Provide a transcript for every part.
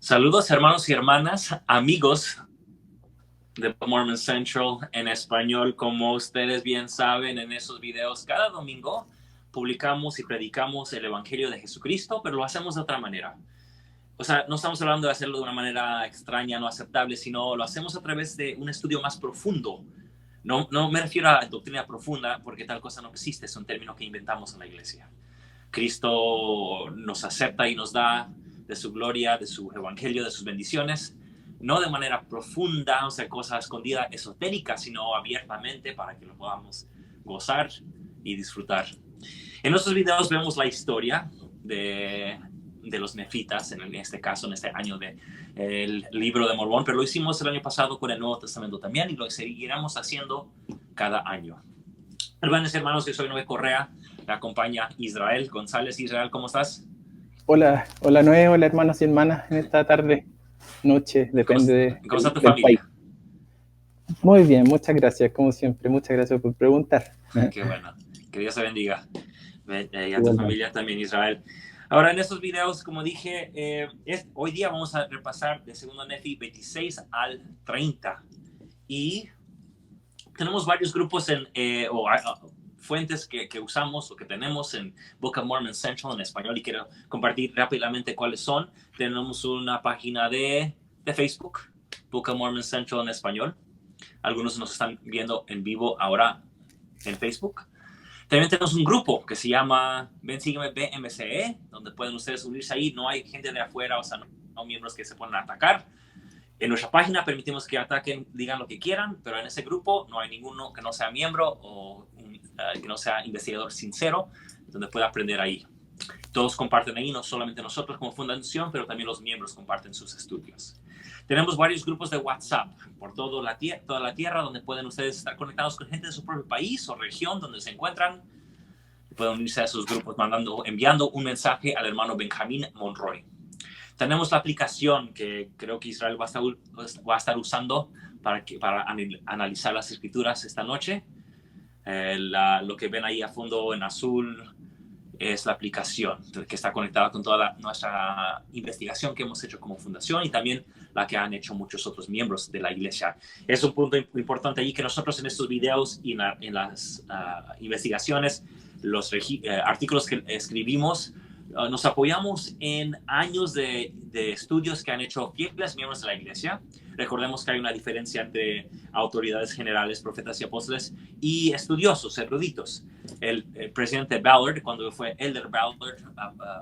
Saludos hermanos y hermanas, amigos de Mormon Central en español. Como ustedes bien saben, en esos videos cada domingo publicamos y predicamos el Evangelio de Jesucristo, pero lo hacemos de otra manera. O sea, no estamos hablando de hacerlo de una manera extraña, no aceptable, sino lo hacemos a través de un estudio más profundo. No me refiero a doctrina profunda, porque tal cosa no existe, es un término que inventamos en la iglesia. Cristo nos acepta y nos da de su gloria, de su evangelio, de sus bendiciones, no de manera profunda, o sea, cosa escondida, esotérica, sino abiertamente para que lo podamos gozar y disfrutar. En nuestros videos vemos la historia de los nefitas, en este caso, en este año del libro de Mormón, pero lo hicimos el año pasado con el Nuevo Testamento también y lo seguiremos haciendo cada año. Hermanos y hermanos, yo soy Noé Correa, me acompaña Israel González. Israel, ¿cómo estás? Hola Noé, hola hermanos y hermanas en esta tarde, noche, depende ¿Cómo está tu del país. familia? Muy bien, muchas gracias, como siempre, muchas gracias por preguntar. Qué bueno, que Dios te bendiga. Y a tu familia también, Israel. Ahora, en estos videos, como dije, hoy día vamos a repasar de 2 Nefi 26 al 30. Y tenemos varios grupos fuentes que usamos o que tenemos en Book of Mormon Central en español y quiero compartir rápidamente cuáles son. Tenemos una página de Facebook, Book of Mormon Central en español. Algunos nos están viendo en vivo ahora en Facebook. También tenemos un grupo que se llama Ven Sígueme BMCE, donde pueden ustedes unirse ahí. No hay gente de afuera, o sea, no miembros que se puedan atacar. En nuestra página permitimos que ataquen, digan lo que quieran, pero en ese grupo no hay ninguno que no sea miembro o que no sea investigador sincero, donde pueda aprender ahí. Todos comparten ahí, no solamente nosotros como fundación, pero también los miembros comparten sus estudios. Tenemos varios grupos de WhatsApp por toda la tierra, donde pueden ustedes estar conectados con gente de su propio país o región donde se encuentran. Pueden unirse a esos grupos enviando un mensaje al hermano Benjamín Monroy. Tenemos la aplicación que creo que Israel va a estar usando para analizar las escrituras esta noche. Lo que ven ahí a fondo en azul es la aplicación que está conectada con toda nuestra investigación que hemos hecho como fundación y también la que han hecho muchos otros miembros de la iglesia. Es un punto importante ahí que nosotros en estos videos y en las investigaciones, los artículos que escribimos, nos apoyamos en años de estudios que han hecho fieles miembros de la iglesia. Recordemos que hay una diferencia entre autoridades generales, profetas y apóstoles, y estudiosos, eruditos. El presidente Ballard, cuando fue Elder Ballard,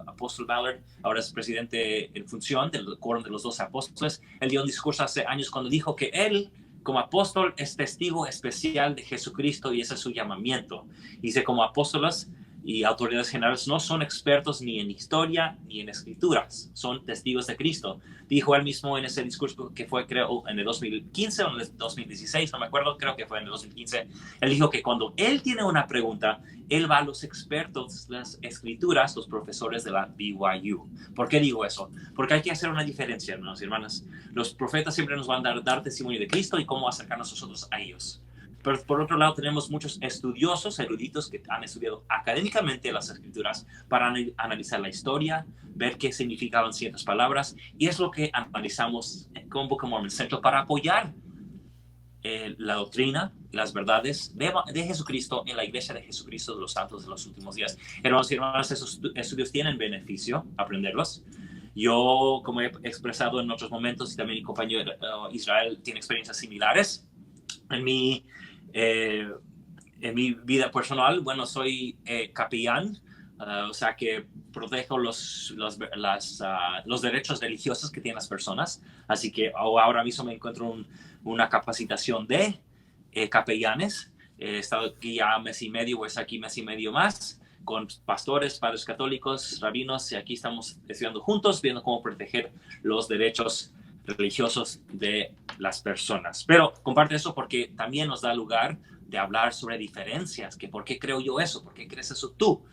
apóstol Ballard, ahora es presidente en función del quórum de los 12 apóstoles, él dio un discurso hace años cuando dijo que él, como apóstol, es testigo especial de Jesucristo y ese es su llamamiento. Dice, como apóstoles y autoridades generales no son expertos ni en historia ni en escrituras, son testigos de Cristo. Dijo él mismo en ese discurso que fue, creo, en el 2015 o en el 2016, no me acuerdo, creo que fue en el 2015. Él dijo que cuando él tiene una pregunta, él va a los expertos de las escrituras, los profesores de la BYU. ¿Por qué digo eso? Porque hay que hacer una diferencia, hermanos y hermanas. Los profetas siempre nos van a dar testimonio de Cristo y cómo acercarnos nosotros a ellos. Pero por otro lado tenemos muchos estudiosos, eruditos que han estudiado académicamente las escrituras para analizar la historia, ver qué significaban ciertas palabras, y es lo que analizamos con Book of Mormon Central para apoyar la doctrina, las verdades de Jesucristo en la iglesia de Jesucristo de los santos de los últimos días. Hermanos y hermanas, esos estudios tienen beneficio, aprenderlos. Yo, como he expresado en otros momentos, y también mi compañero Israel tiene experiencias similares. En mi vida personal, bueno, soy capellán, o sea que protejo los derechos religiosos que tienen las personas. Así que ahora mismo me encuentro en una capacitación de capellanes. He estado aquí ya mes y medio, pues aquí mes y medio más, con pastores, padres católicos, rabinos, y aquí estamos estudiando juntos, viendo cómo proteger los derechos religiosos de las personas. Pero comparte eso porque también nos da lugar de hablar sobre diferencias, que por qué creo yo eso, por qué crees eso tú.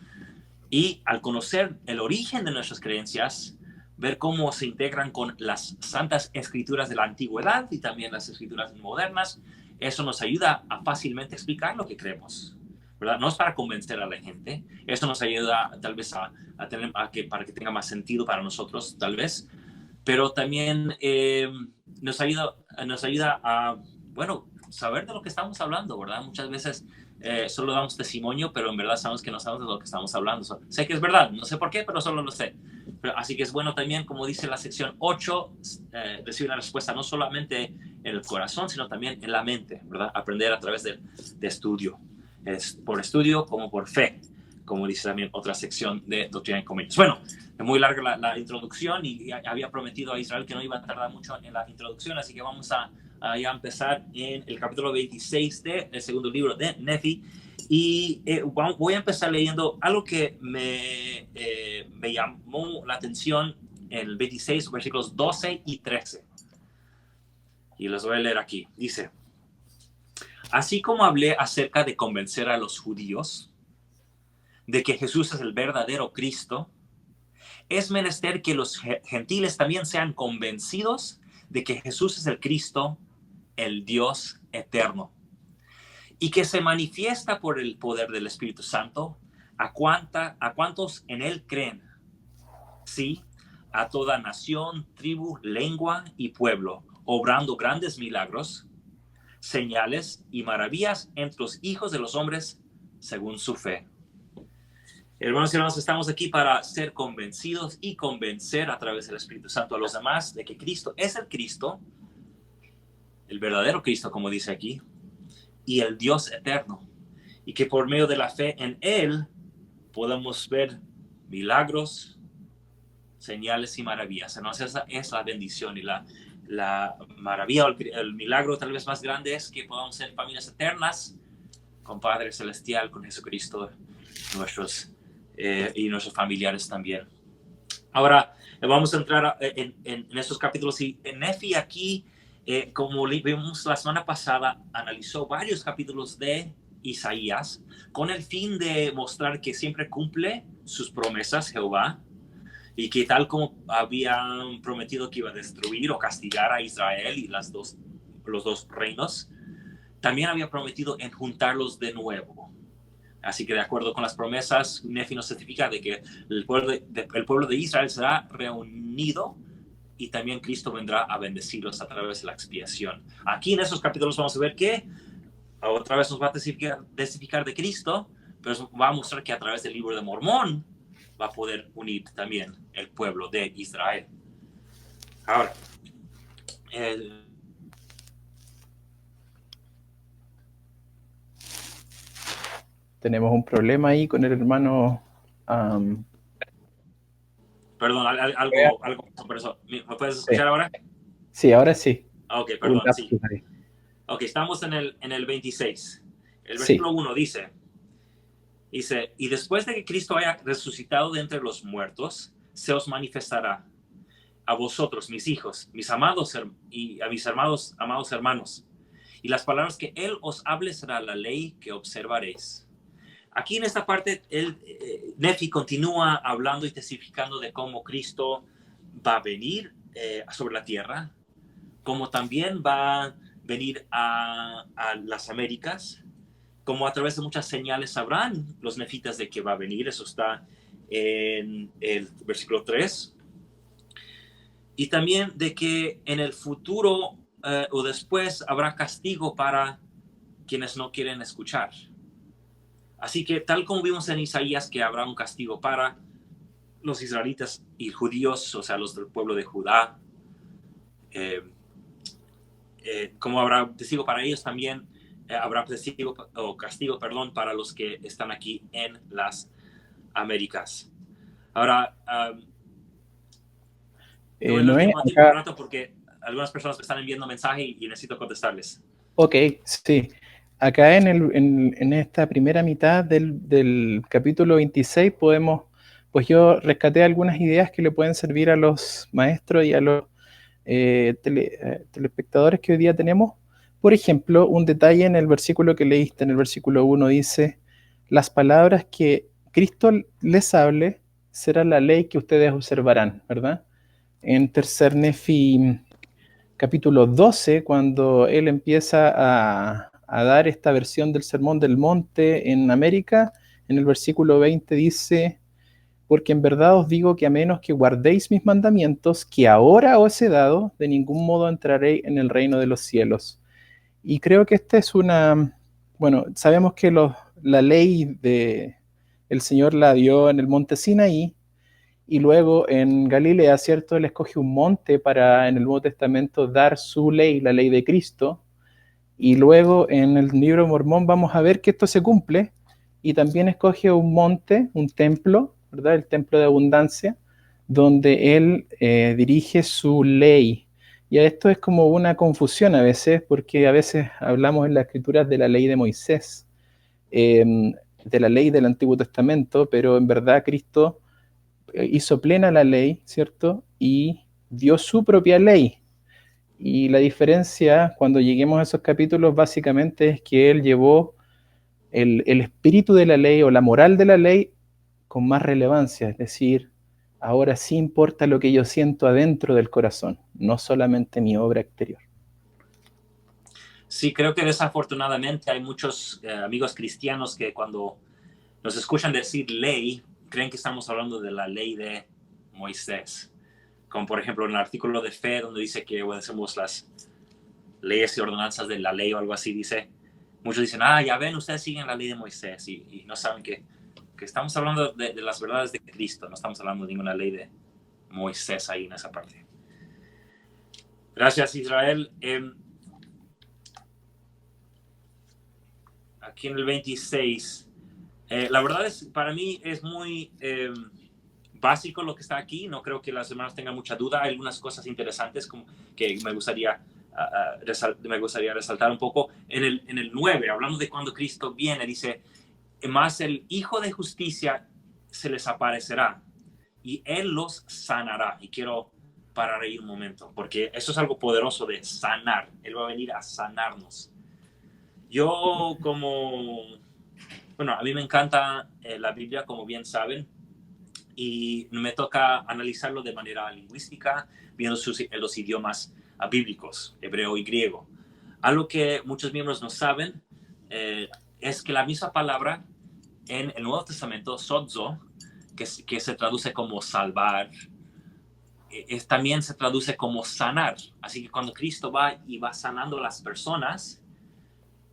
Y al conocer el origen de nuestras creencias, ver cómo se integran con las santas escrituras de la antigüedad y también las escrituras modernas, eso nos ayuda a fácilmente explicar lo que creemos, ¿verdad? No es para convencer a la gente, eso nos ayuda tal vez para que tenga más sentido para nosotros, tal vez, pero también nos ayuda a, bueno, saber de lo que estamos hablando, ¿verdad? Muchas veces solo damos testimonio, pero en verdad sabemos que no sabemos de lo que estamos hablando. Sé que es verdad, no sé por qué, pero solo lo sé. Así que es bueno también, como dice la sección 8, recibir una respuesta no solamente en el corazón, sino también en la mente, ¿verdad? Aprender a través de estudio, por estudio como por fe, como dice también otra sección de Doctrina y Convenios. Bueno, es muy larga la introducción y había prometido a Israel que no iba a tardar mucho en la introducción, así que vamos a ya empezar en el capítulo 26 del segundo libro de Nefi. Y voy a empezar leyendo algo que me llamó la atención en el 26, versículos 12 y 13. Y los voy a leer aquí. Dice: así como hablé acerca de convencer a los judíos de que Jesús es el verdadero Cristo, es menester que los gentiles también sean convencidos de que Jesús es el Cristo, el Dios eterno, y que se manifiesta por el poder del Espíritu Santo a cuantos en él creen. Sí, a toda nación, tribu, lengua y pueblo, obrando grandes milagros, señales y maravillas entre los hijos de los hombres según su fe. Hermanos y hermanas, estamos aquí para ser convencidos y convencer a través del Espíritu Santo a los demás de que Cristo es el Cristo, el verdadero Cristo, como dice aquí, y el Dios eterno, y que por medio de la fe en Él podemos ver milagros, señales y maravillas. Entonces esa es la bendición y la maravilla, el milagro tal vez más grande es que podamos ser familias eternas con Padre Celestial, con Jesucristo, y nuestros familiares también. Ahora vamos a entrar en estos capítulos, y en Nefi aquí, como vimos la semana pasada, analizó varios capítulos de Isaías con el fin de mostrar que siempre cumple sus promesas Jehová, y que tal como habían prometido que iba a destruir o castigar a Israel y los dos reinos, también había prometido en juntarlos de nuevo. Así que de acuerdo con las promesas, Nefi nos certifica de que el pueblo de Israel será reunido, y también Cristo vendrá a bendecirlos a través de la expiación. Aquí en esos capítulos vamos a ver que otra vez nos va a testificar de Cristo, pero va a mostrar que a través del libro de Mormón va a poder unir también el pueblo de Israel. Ahora, tenemos un problema ahí con el hermano. Perdón, algo por eso. ¿Me puedes escuchar ahora? Sí, ahora sí. Ok, perdón, sí. Ok, estamos en el 26. El versículo 1 dice, y después de que Cristo haya resucitado de entre los muertos, se os manifestará a vosotros, mis hijos, mis amados y a mis amados hermanos. Y las palabras que Él os hable será la ley que observaréis. Aquí en esta parte, Nefi continúa hablando y testificando de cómo Cristo va a venir sobre la tierra, como también va a venir a las Américas, como a través de muchas señales sabrán los nefitas de que va a venir. Eso está en el versículo 3. Y también de que en el futuro o después habrá castigo para quienes no quieren escuchar. Así que tal como vimos en Isaías que habrá un castigo para los israelitas y judíos, o sea, los del pueblo de Judá, como habrá castigo para ellos, también habrá castigo para los que están aquí en las Américas. Ahora, no es un rato porque algunas personas me están enviando mensaje y necesito contestarles. Ok, sí. Acá en esta primera mitad del capítulo 26 pues yo rescaté algunas ideas que le pueden servir a los maestros y a los telespectadores que hoy día tenemos. Por ejemplo, un detalle en el versículo que leíste, en el versículo 1 dice: las palabras que Cristo les hable será la ley que ustedes observarán, ¿verdad? En tercer Nefi capítulo 12, cuando él empieza a dar esta versión del Sermón del Monte en América, en el versículo 20 dice: porque en verdad os digo que a menos que guardéis mis mandamientos, que ahora os he dado, de ningún modo entraréis en el reino de los cielos. Y creo que esta es una, bueno, sabemos que la ley de el Señor la dio en el monte Sinaí, y luego en Galilea, ¿cierto? Él escoge un monte para en el Nuevo Testamento dar su ley, la ley de Cristo, y luego en el libro de Mormón vamos a ver que esto se cumple, y también escoge un monte, un templo, ¿verdad? El templo de abundancia, donde él dirige su ley. Y a esto es como una confusión a veces, porque a veces hablamos en las escrituras de la ley de Moisés, de la ley del Antiguo Testamento, pero en verdad Cristo hizo plena la ley, ¿cierto? Y dio su propia ley. Y la diferencia cuando lleguemos a esos capítulos básicamente es que él llevó el espíritu de la ley o la moral de la ley con más relevancia, es decir, ahora sí importa lo que yo siento adentro del corazón, no solamente mi obra exterior. Sí, creo que desafortunadamente hay muchos amigos cristianos que cuando nos escuchan decir ley, creen que estamos hablando de la ley de Moisés. Como por ejemplo en el artículo de fe donde dice que obedecemos las leyes y ordenanzas de la ley o algo así, dice, muchos dicen, ya ven, ustedes siguen la ley de Moisés y no saben que estamos hablando de las verdades de Cristo, no estamos hablando de ninguna ley de Moisés ahí en esa parte. Gracias, Israel. Aquí en el 26, la verdad es, para mí es muy básico lo que está aquí, no creo que las hermanas tengan mucha duda, hay algunas cosas interesantes como que me gustaría resaltar un poco. En el 9, hablando de cuando Cristo viene, dice, más el Hijo de Justicia se les aparecerá y Él los sanará. Y quiero parar ahí un momento, porque eso es algo poderoso de sanar. Él va a venir a sanarnos. Yo bueno, a mí me encanta la Biblia, como bien saben, y me toca analizarlo de manera lingüística, viendo los idiomas bíblicos, hebreo y griego. Algo que muchos miembros no saben es que la misma palabra en el Nuevo Testamento, sozo, que se traduce como salvar, también se traduce como sanar. Así que cuando Cristo va y va sanando a las personas,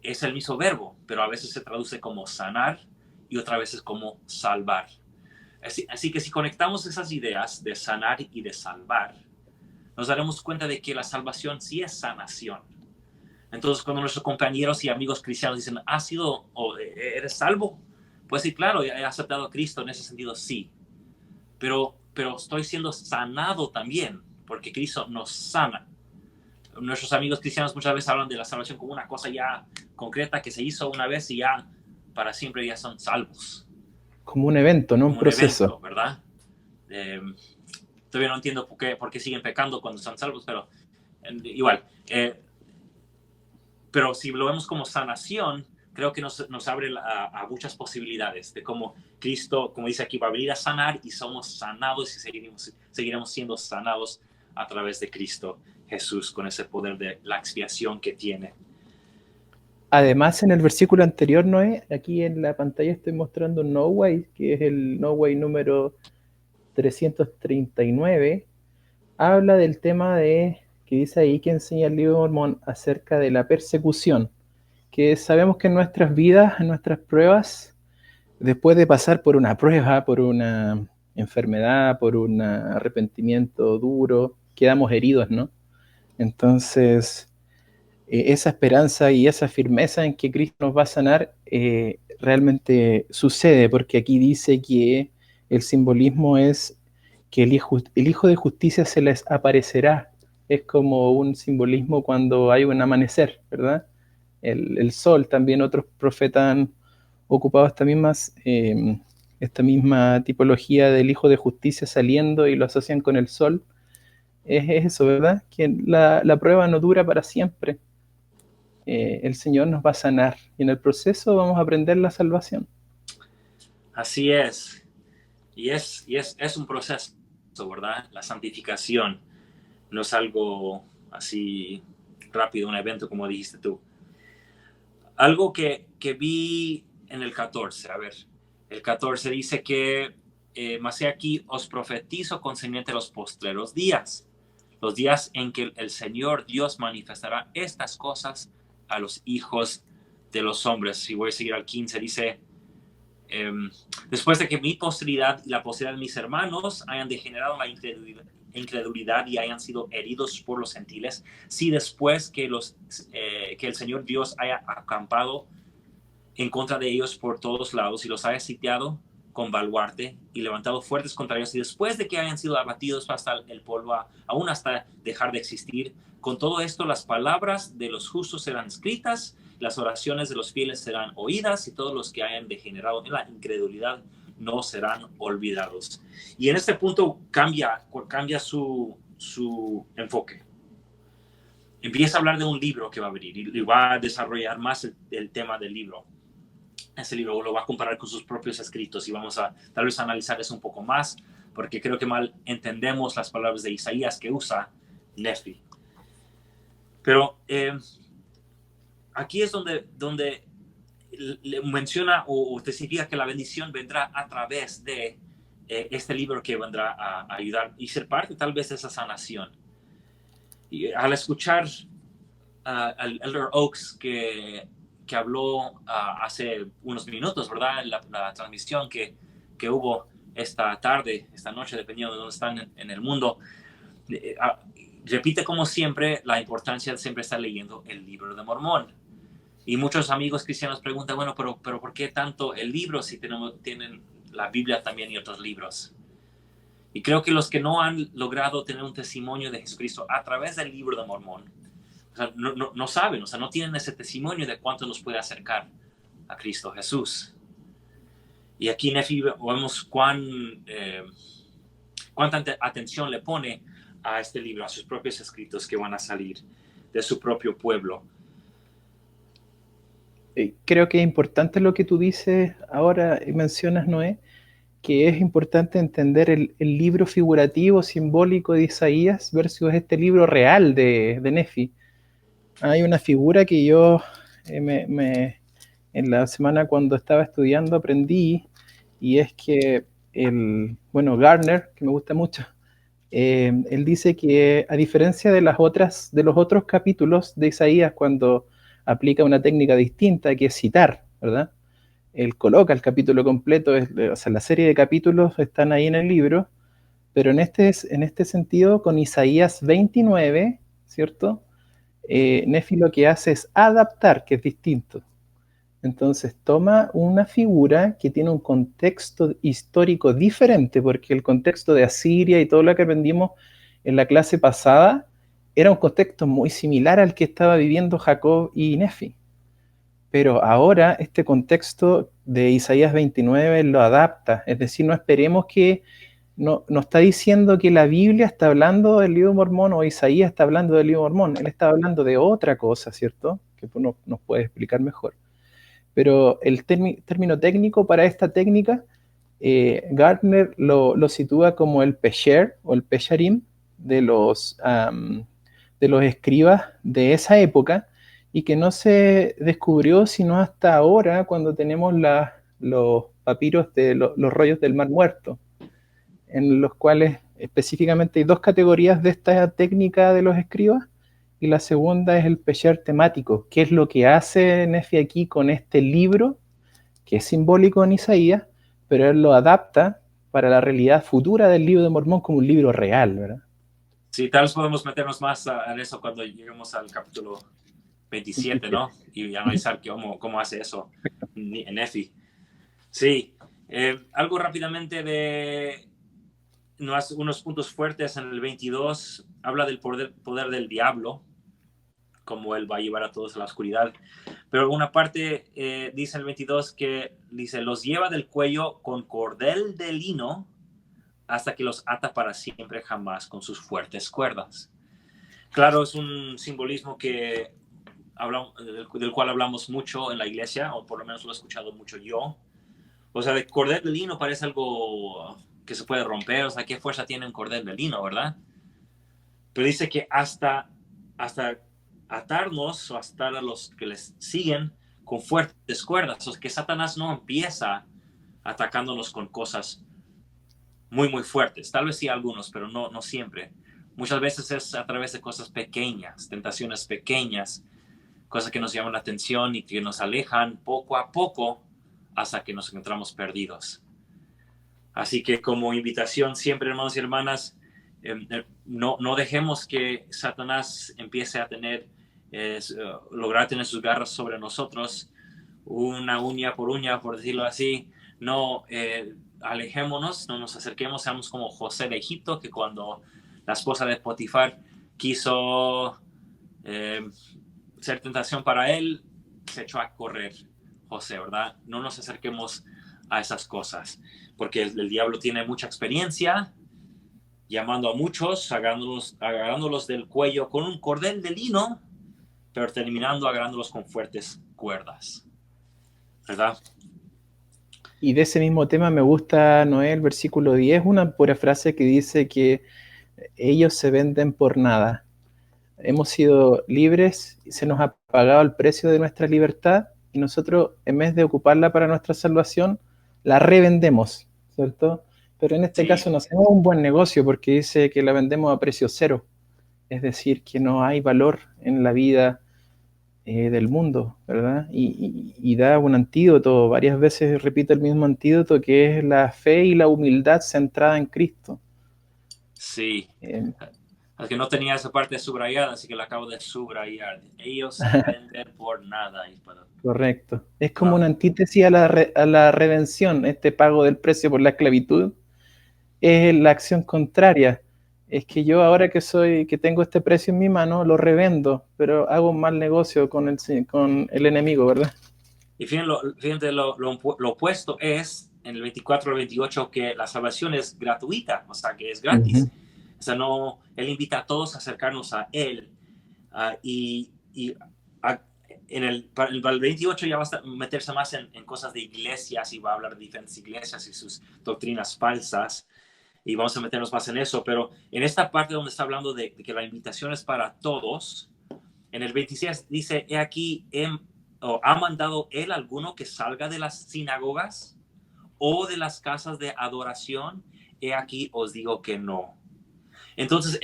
es el mismo verbo, pero a veces se traduce como sanar y otras veces como salvar. Así que si conectamos esas ideas de sanar y de salvar, nos daremos cuenta de que la salvación sí es sanación. Entonces, cuando nuestros compañeros y amigos cristianos dicen, ¿eres salvo? Pues sí, claro, he aceptado a Cristo en ese sentido, sí. Pero estoy siendo sanado también, porque Cristo nos sana. Nuestros amigos cristianos muchas veces hablan de la salvación como una cosa ya concreta que se hizo una vez y ya para siempre ya son salvos. Como un evento, no un proceso. Evento, ¿verdad? Todavía no entiendo por qué siguen pecando cuando son salvos, pero igual. Pero si lo vemos como sanación, creo que nos abre a muchas posibilidades de cómo Cristo, como dice aquí, va a venir a sanar y somos sanados y seguiremos siendo sanados a través de Cristo Jesús con ese poder de la expiación que tiene. Además, en el versículo anterior, Noé, aquí en la pantalla estoy mostrando No Way, que es el No Way número 339, habla del tema que dice ahí que enseña el libro de Mormón acerca de la persecución, que sabemos que en nuestras vidas, en nuestras pruebas, después de pasar por una prueba, por una enfermedad, por un arrepentimiento duro, quedamos heridos, ¿no? Entonces, esa esperanza y esa firmeza en que Cristo nos va a sanar realmente sucede, porque aquí dice que el simbolismo es que el hijo de Justicia se les aparecerá. Es como un simbolismo cuando hay un amanecer, ¿verdad? El sol, también otros profetas han ocupado esta misma tipología del Hijo de Justicia saliendo y lo asocian con el sol. Es eso, ¿verdad? Que la prueba no dura para siempre. El Señor nos va a sanar y en el proceso vamos a aprender la salvación. Así es. Y es un proceso, ¿verdad? La santificación no es algo así rápido, un evento como dijiste tú. Algo que vi en el 14, a ver, el 14 dice que mas he aquí os profetizo concerniente a los postreros días, los días en que el Señor Dios manifestará estas cosas a los hijos de los hombres. Y voy a seguir al 15, dice, después de que mi posteridad y la posteridad de mis hermanos hayan degenerado en la incredulidad y hayan sido heridos por los gentiles, si después que el Señor Dios haya acampado en contra de ellos por todos lados y los haya sitiado con baluarte y levantado fuertes contra ellos, y después de que hayan sido abatidos hasta el polvo, aún hasta dejar de existir, con todo esto las palabras de los justos serán escritas, las oraciones de los fieles serán oídas, y todos los que hayan degenerado en la incredulidad no serán olvidados. Y en este punto cambia su enfoque. Empieza a hablar de un libro que va a venir y va a desarrollar más el tema del libro. Ese libro lo va a comparar con sus propios escritos y vamos a tal vez analizar eso un poco más, porque creo que mal entendemos las palabras de Isaías que usa Nefi. Pero aquí es donde menciona o especifica que la bendición vendrá a través de este libro que vendrá a ayudar y ser parte tal vez de esa sanación. Y al escuchar al Elder Oaks que habló hace unos minutos, ¿verdad? La transmisión que hubo esta tarde, esta noche, dependiendo de dónde están en el mundo, repite como siempre la importancia de siempre estar leyendo el libro de Mormón. Y muchos amigos cristianos preguntan, bueno, pero ¿por qué tanto el libro si tienen la Biblia también y otros libros? Y creo que los que no han logrado tener un testimonio de Jesucristo a través del libro de Mormón, o sea, no saben, o sea, no tienen ese testimonio de cuánto nos puede acercar a Cristo Jesús. Y aquí Nefi vemos cuánta atención le pone a este libro, a sus propios escritos que van a salir de su propio pueblo. Creo que es importante lo que tú dices ahora y mencionas, Noé, que es importante entender el libro figurativo, simbólico de Isaías versus este libro real de Nefi. Hay una figura que yo en la semana cuando estaba estudiando aprendí, y es que Gardner, que me gusta mucho, él dice que a diferencia de los otros capítulos de Isaías, cuando aplica una técnica distinta que es citar, ¿verdad? Él coloca el capítulo completo, o sea, la serie de capítulos están ahí en el libro, pero en este sentido, con Isaías 29, ¿cierto? Nefi lo que hace es adaptar, que es distinto. Entonces toma una figura que tiene un contexto histórico diferente, porque el contexto de Asiria y todo lo que aprendimos en la clase pasada era un contexto muy similar al que estaba viviendo Jacob y Nefi. Pero ahora este contexto de Isaías 29 lo adapta, es decir, no esperemos que no está diciendo que la Biblia está hablando del libro Mormón o Isaías está hablando del libro Mormón, él está hablando de otra cosa, ¿cierto? Que tú nos puedes explicar mejor. Pero el término técnico para esta técnica, Gardner lo sitúa como el Pesher o el Pesharim de los escribas de esa época, y que no se descubrió sino hasta ahora cuando tenemos los papiros de los rollos del Mar Muerto, en los cuales específicamente hay dos categorías de esta técnica de los escribas, y la segunda es el pesher temático, que es lo que hace Nefi aquí con este libro, que es simbólico en Isaías, pero él lo adapta para la realidad futura del libro de Mormón como un libro real, ¿verdad? Sí, tal vez podemos meternos más en eso cuando lleguemos al capítulo 27, ¿no? Y analizar cómo hace eso en Nefi. Sí, algo rápidamente de unos puntos fuertes en el 22, habla del poder del diablo, como él va a llevar a todos a la oscuridad. Pero una parte dice el 22 que dice, los lleva del cuello con cordel de lino hasta que los ata para siempre jamás con sus fuertes cuerdas. Claro, es un simbolismo del cual hablamos mucho en la iglesia, o por lo menos lo he escuchado mucho yo. O sea, de cordel de lino parece algo que se puede romper, o sea, ¿qué fuerza tiene un cordel de lino, verdad? Pero dice que hasta atarnos o hasta a los que les siguen con fuertes cuerdas, o sea, que Satanás no empieza atacándonos con cosas muy, muy fuertes. Tal vez sí algunos, pero no siempre. Muchas veces es a través de cosas pequeñas, tentaciones pequeñas, cosas que nos llaman la atención y que nos alejan poco a poco hasta que nos encontramos perdidos. Así que como invitación siempre, hermanos y hermanas, no dejemos que Satanás empiece a lograr tener sus garras sobre nosotros, una uña, por decirlo así. No alejémonos, no nos acerquemos, seamos como José de Egipto, que cuando la esposa de Potifar quiso ser tentación para él, se echó a correr José, ¿verdad? No nos acerquemos a esas cosas, porque el diablo tiene mucha experiencia llamando a muchos, agarrándolos del cuello con un cordel de lino, pero terminando agarrándolos con fuertes cuerdas, ¿verdad? Y de ese mismo tema me gusta, Noé, el versículo 10, una pura frase que dice que ellos se venden por nada. Hemos sido libres y se nos ha pagado el precio de nuestra libertad y nosotros, en vez de ocuparla para nuestra salvación, la revendemos, ¿cierto? Pero en este caso no hacemos un buen negocio porque dice que la vendemos a precio cero, es decir, que no hay valor en la vida del mundo, ¿verdad? Y da un antídoto, varias veces repite el mismo antídoto, que es la fe y la humildad centrada en Cristo. Sí. Es que no tenía esa parte subrayada, así que la acabo de subrayar. Ellos se venden por nada. Correcto. Es como una antítesis a la redención, este pago del precio por la esclavitud. Es la acción contraria. Es que yo ahora que tengo este precio en mi mano, lo revendo, pero hago un mal negocio con el enemigo, ¿verdad? Y fíjate lo opuesto es, en el 24 al 28, que la salvación es gratuita, o sea, que es gratis. O sea, Él invita a todos a acercarnos a Él. En el 28 ya va a meterse más en cosas de iglesias y va a hablar de diferentes iglesias y sus doctrinas falsas. Y vamos a meternos más en eso, pero en esta parte donde está hablando de que la invitación es para todos, en el 26 dice, he aquí, ¿ha mandado él alguno que salga de las sinagogas o de las casas de adoración? He aquí os digo que no. Entonces,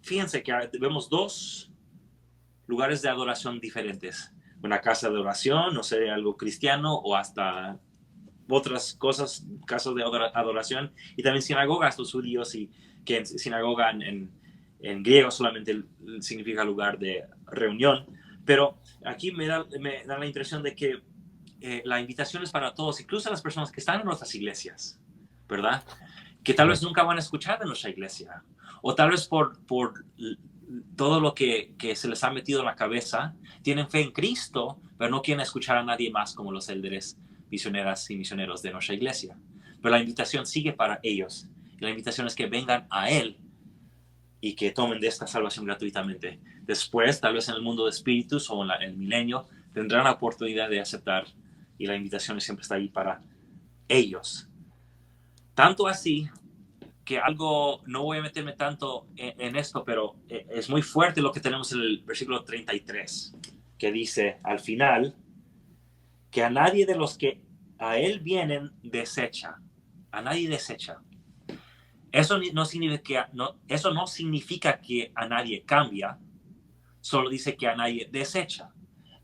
fíjense que vemos dos lugares de adoración diferentes. Una casa de oración, no sé, algo cristiano o hasta otras cosas, casos de adoración, y también sinagogas, los judíos, y que sinagoga en griego solamente significa lugar de reunión, pero aquí me da la impresión de que la invitación es para todos, incluso a las personas que están en nuestras iglesias, ¿verdad? Que tal vez nunca van a escuchar de nuestra iglesia, o tal vez por todo lo que se les ha metido en la cabeza, tienen fe en Cristo, pero no quieren escuchar a nadie más como los líderes misioneras y misioneros de nuestra iglesia. Pero la invitación sigue para ellos. Y la invitación es que vengan a Él y que tomen de esta salvación gratuitamente. Después, tal vez en el mundo de espíritus o en el milenio, tendrán la oportunidad de aceptar, y la invitación siempre está ahí para ellos. Tanto así que no voy a meterme tanto en esto, pero es muy fuerte lo que tenemos en el versículo 33, que dice al final, que a nadie de los que a él vienen desecha. A nadie desecha. Eso no significa que a nadie cambia, solo dice que a nadie desecha.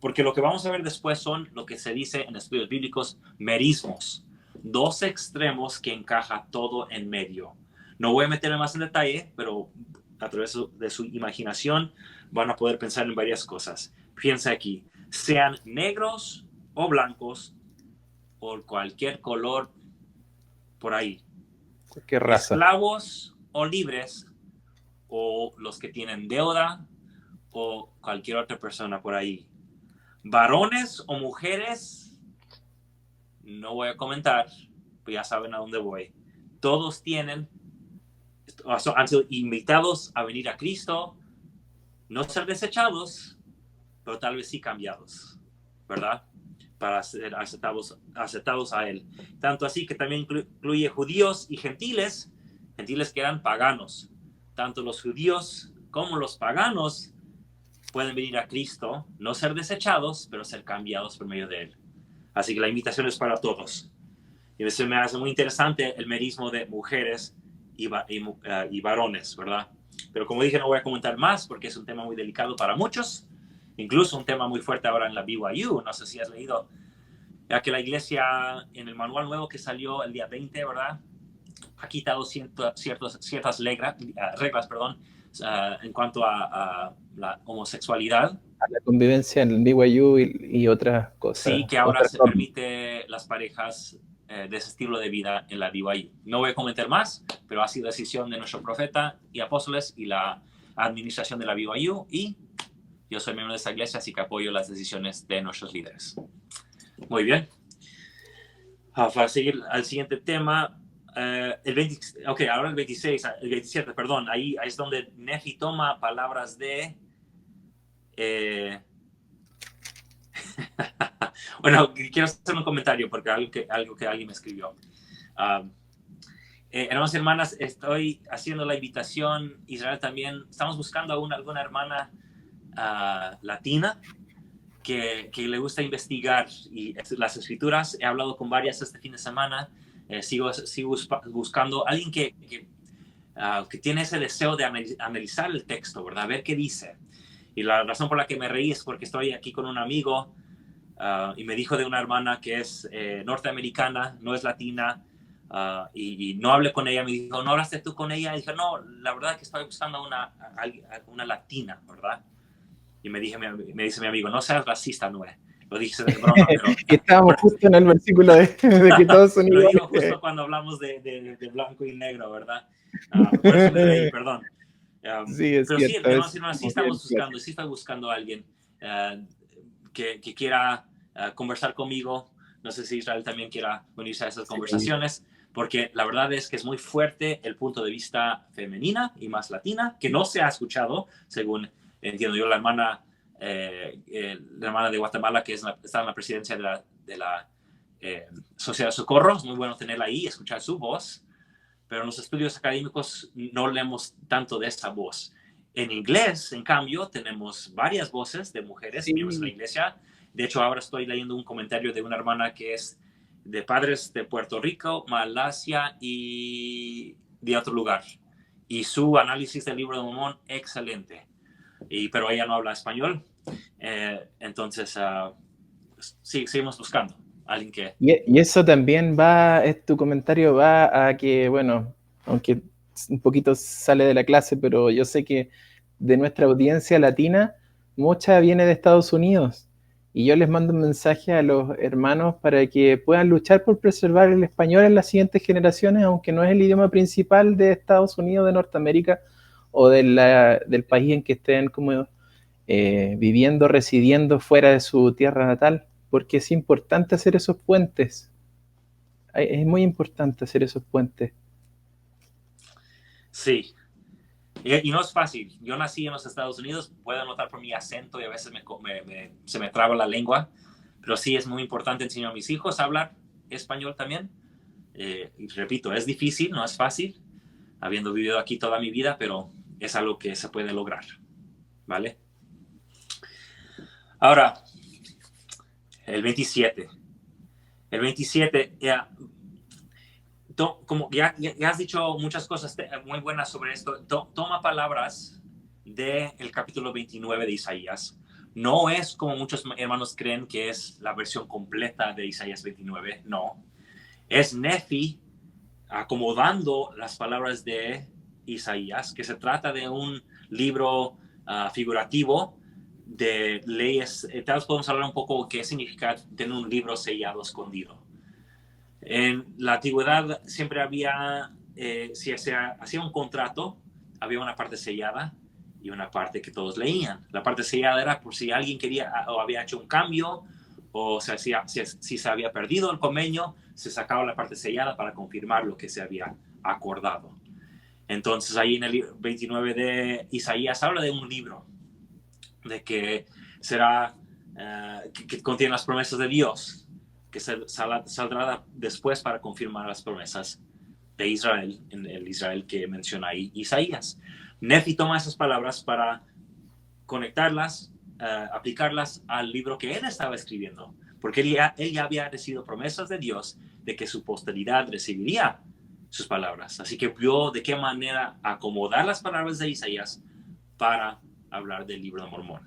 Porque lo que vamos a ver después son lo que se dice en estudios bíblicos, merismos. Dos extremos que encaja todo en medio. No voy a meterme más en detalle, pero a través de su imaginación van a poder pensar en varias cosas. Piensa aquí, sean negros o blancos, o cualquier color por ahí. Cualquier raza. Esclavos o libres, o los que tienen deuda, o cualquier otra persona por ahí. Varones o mujeres, no voy a comentar, pues ya saben a dónde voy. Todos han sido invitados a venir a Cristo, no ser desechados, pero tal vez sí cambiados, ¿verdad? Para ser aceptados a Él. Tanto así que también incluye judíos y gentiles que eran paganos. Tanto los judíos como los paganos pueden venir a Cristo, no ser desechados, pero ser cambiados por medio de Él. Así que la invitación es para todos. Y eso me hace muy interesante el merismo de mujeres y varones, ¿verdad? Pero como dije, no voy a comentar más porque es un tema muy delicado para muchos, incluso un tema muy fuerte ahora en la BYU. No sé si has leído, ya que la iglesia en el manual nuevo que salió el día 20, ¿verdad? Ha quitado ciertas reglas, perdón, en cuanto a la homosexualidad. A la convivencia en el BYU y otras Sí, cosas, que ahora otras se normas. permite las parejas de ese estilo de vida en la BYU. No voy a comentar más, pero ha sido decisión de nuestro profeta y apóstoles y la administración de la BYU, y yo soy miembro de esta iglesia, así que apoyo las decisiones de nuestros líderes. Muy bien. Para seguir al siguiente tema, ahora el 26, el 27, perdón, ahí es donde Nefi toma palabras de... bueno, quiero hacer un comentario porque algo que alguien me escribió. Hermanos y hermanas, estoy haciendo la invitación, Israel también, estamos buscando a alguna hermana latina que le gusta investigar y las escrituras. He hablado con varias este fin de semana. Sigo buscando a alguien que tiene ese deseo de analizar el texto, ¿verdad? Ver qué dice. Y la razón por la que me reí es porque estoy aquí con un amigo y me dijo de una hermana que es norteamericana, no es latina, y no hablé con ella. Me dijo, ¿no hablaste tú con ella? Y dije, no, la verdad es que estoy buscando a una latina, ¿verdad? Y me dice mi amigo, no seas racista, no es. Lo dije de broma, pero... Y estábamos justo en el versículo de que todos son lo iguales. digo justo cuando hablamos de blanco y negro, ¿verdad? Por eso me reí, perdón. Sí, es Pero sí, cierto. hermanos, Es sí como bien estamos buscando, sí estoy buscando a alguien que quiera conversar conmigo. No sé si Israel también quiera unirse a esas sí. conversaciones, porque la verdad es que es muy fuerte el punto de vista femenina y más latina, que no se ha escuchado, según entiendo yo, la hermana de Guatemala, que está en la presidencia de la Sociedad de Socorro. Es muy bueno tenerla ahí y escuchar su voz, pero en los estudios académicos no leemos tanto de esa voz. En inglés, en cambio, tenemos varias voces de mujeres miembros de la Sí, iglesia. De hecho, ahora estoy leyendo un comentario de una hermana que es de padres de Puerto Rico, Malasia y de otro lugar. Y su análisis del libro de Mormón, excelente. Pero ella no habla español. Entonces, sí, seguimos buscando a alguien que... y eso también tu comentario va a que, bueno, aunque un poquito sale de la clase, pero yo sé que de nuestra audiencia latina, mucha viene de Estados Unidos. Y yo les mando un mensaje a los hermanos para que puedan luchar por preservar el español en las siguientes generaciones, aunque no es el idioma principal de Estados Unidos, de Norteamérica o del país en que estén como viviendo, residiendo fuera de su tierra natal, porque es importante hacer esos puentes. Es muy importante hacer esos puentes. Sí, y no es fácil. Yo nací en los Estados Unidos, puedo notar por mi acento y a veces se me traba la lengua, pero sí es muy importante enseñar a mis hijos a hablar español también. Y repito, es difícil, no es fácil, habiendo vivido aquí toda mi vida, pero es algo que se puede lograr, ¿vale? Ahora, el 27. El 27, como ya has dicho muchas cosas muy buenas sobre esto, toma palabras del capítulo 29 de Isaías. No es como muchos hermanos creen que es la versión completa de Isaías 29, no. Es Nefi acomodando las palabras de Isaías, que se trata de un libro figurativo de leyes. Tal vez podemos hablar un poco de qué significa tener un libro sellado, escondido. En la antigüedad siempre había, si se hacía un contrato, había una parte sellada y una parte que todos leían. La parte sellada era por si alguien quería o había hecho un cambio o si se había perdido el convenio, se sacaba la parte sellada para confirmar lo que se había acordado. Entonces ahí en el 29 de Isaías habla de un libro, de que será, que contiene las promesas de Dios, que saldrá después para confirmar las promesas de Israel, en el Israel que menciona ahí Isaías. Nefi toma esas palabras para conectarlas, aplicarlas al libro que él estaba escribiendo, porque él ya había recibido promesas de Dios de que su posteridad recibiría sus palabras. Así que vio de qué manera acomodar las palabras de Isaías para hablar del libro de Mormón.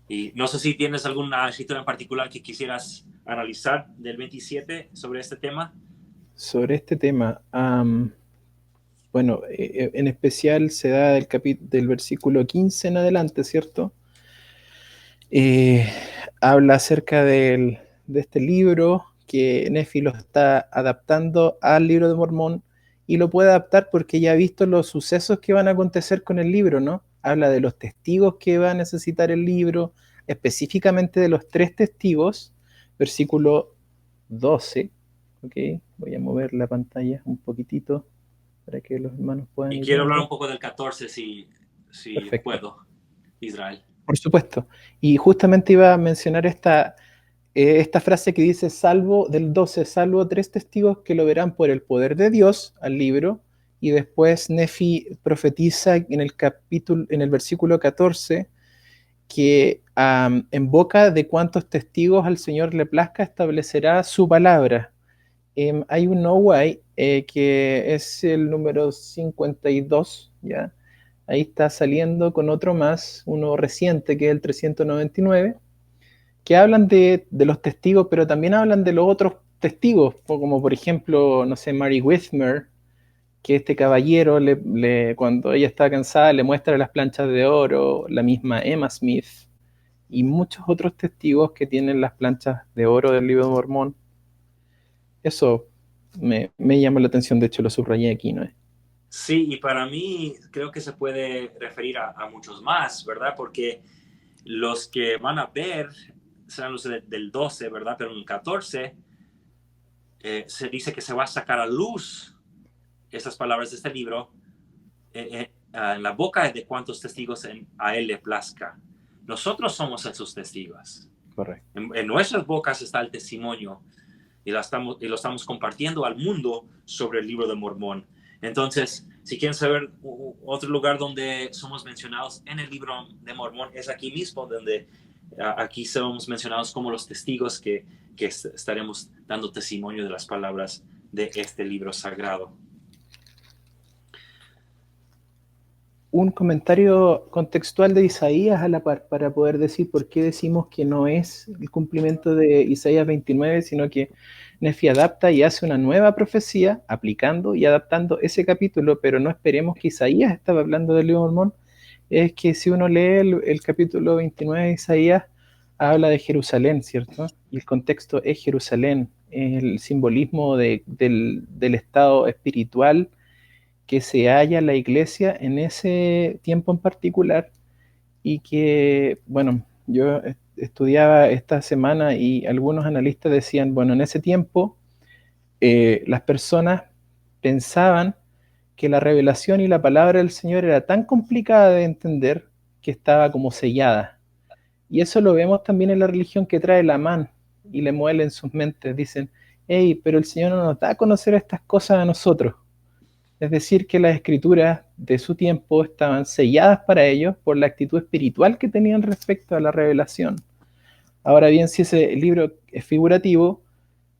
Y no sé si tienes alguna escritura en particular que quisieras analizar del 27 sobre este tema. Sobre este tema, bueno, en especial se da del versículo 15 en adelante, ¿cierto? Habla acerca de este libro que Nefi lo está adaptando al libro de Mormón, y lo puede adaptar porque ya ha visto los sucesos que van a acontecer con el libro, ¿no? Habla de los testigos que va a necesitar el libro, específicamente de los 3 testigos, versículo 12. Ok, voy a mover la pantalla un poquitito para que los hermanos puedan Y ir quiero hablar viendo. un poco del 14 si Perfecto, puedo, Israel. por supuesto. Y justamente iba a mencionar esta frase que dice, salvo del 12, salvo 3 testigos que lo verán por el poder de Dios al libro. Y después Nefi profetiza en el versículo 14, que en boca de cuantos testigos al Señor le plazca establecerá su palabra. Hay un No-Way que es el número 52, ¿ya? Ahí está saliendo con otro más, uno reciente que es el 399, que hablan de los testigos, pero también hablan de los otros testigos, como por ejemplo, no sé, Mary Whitmer, que este caballero, cuando ella está cansada, le muestra las planchas de oro, la misma Emma Smith, y muchos otros testigos que tienen las planchas de oro del libro de Mormón. Eso me llama la atención, de hecho lo subrayé aquí, ¿no? Sí, y para mí creo que se puede referir a muchos más, ¿verdad? Porque los que van a ver serán los del 12, ¿verdad? Pero en el 14 se dice que se va a sacar a luz estas palabras de este libro en la boca de cuantos testigos a él le plazca. Nosotros somos esos testigos. Correcto. En nuestras bocas está el testimonio y lo estamos compartiendo al mundo sobre el libro de Mormón. Entonces, si quieren saber otro lugar donde somos mencionados en el libro de Mormón, es aquí mismo, donde aquí somos mencionados como los testigos que estaremos dando testimonio de las palabras de este libro sagrado. Un comentario contextual de Isaías a la par, para poder decir por qué decimos que no es el cumplimiento de Isaías 29, sino que Nefi adapta y hace una nueva profecía, aplicando y adaptando ese capítulo, pero no esperemos que Isaías estaba hablando del libro de Mormón. Es que si uno lee el capítulo 29 de Isaías, habla de Jerusalén, ¿cierto? Y el contexto es Jerusalén, el simbolismo del estado espiritual que se halla la iglesia en ese tiempo en particular, y que, bueno, yo estudiaba esta semana y algunos analistas decían, bueno, en ese tiempo las personas pensaban que la revelación y la palabra del Señor era tan complicada de entender que estaba como sellada. Y eso lo vemos también en la religión que trae la man y le muele en sus mentes. Dicen, hey, pero el Señor no nos da a conocer estas cosas a nosotros. Es decir, que las escrituras de su tiempo estaban selladas para ellos por la actitud espiritual que tenían respecto a la revelación. Ahora bien, si ese libro es figurativo,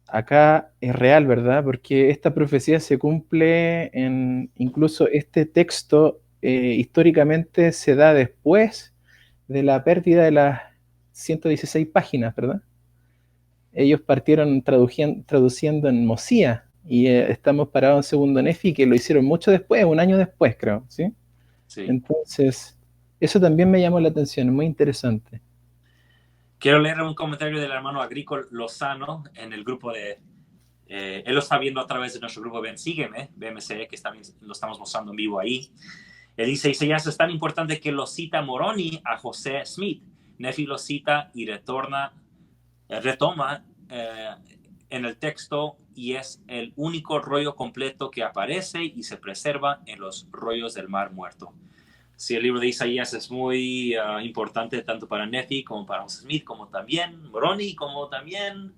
acá es real, ¿verdad? Porque esta profecía se cumple incluso este texto históricamente se da después de la pérdida de las 116 páginas, ¿verdad? Ellos partieron traduciendo en Mosía, y estamos parados en segundo Nefi, que lo hicieron mucho después, un año después, creo, ¿sí? Sí. Entonces, eso también me llamó la atención, muy interesante. Quiero leer un comentario del hermano Agrícola Lozano en el grupo de... él lo está viendo a través de nuestro grupo Ven Sígueme, BMC, que lo estamos mostrando en vivo ahí. Él dice, Isaías es tan importante que lo cita Moroni a José Smith. Nefi lo cita y retoma en el texto, y es el único rollo completo que aparece y se preserva en los rollos del Mar Muerto. Sí, el libro de Isaías es muy importante tanto para Nefi como para José Smith, como también Moroni, como también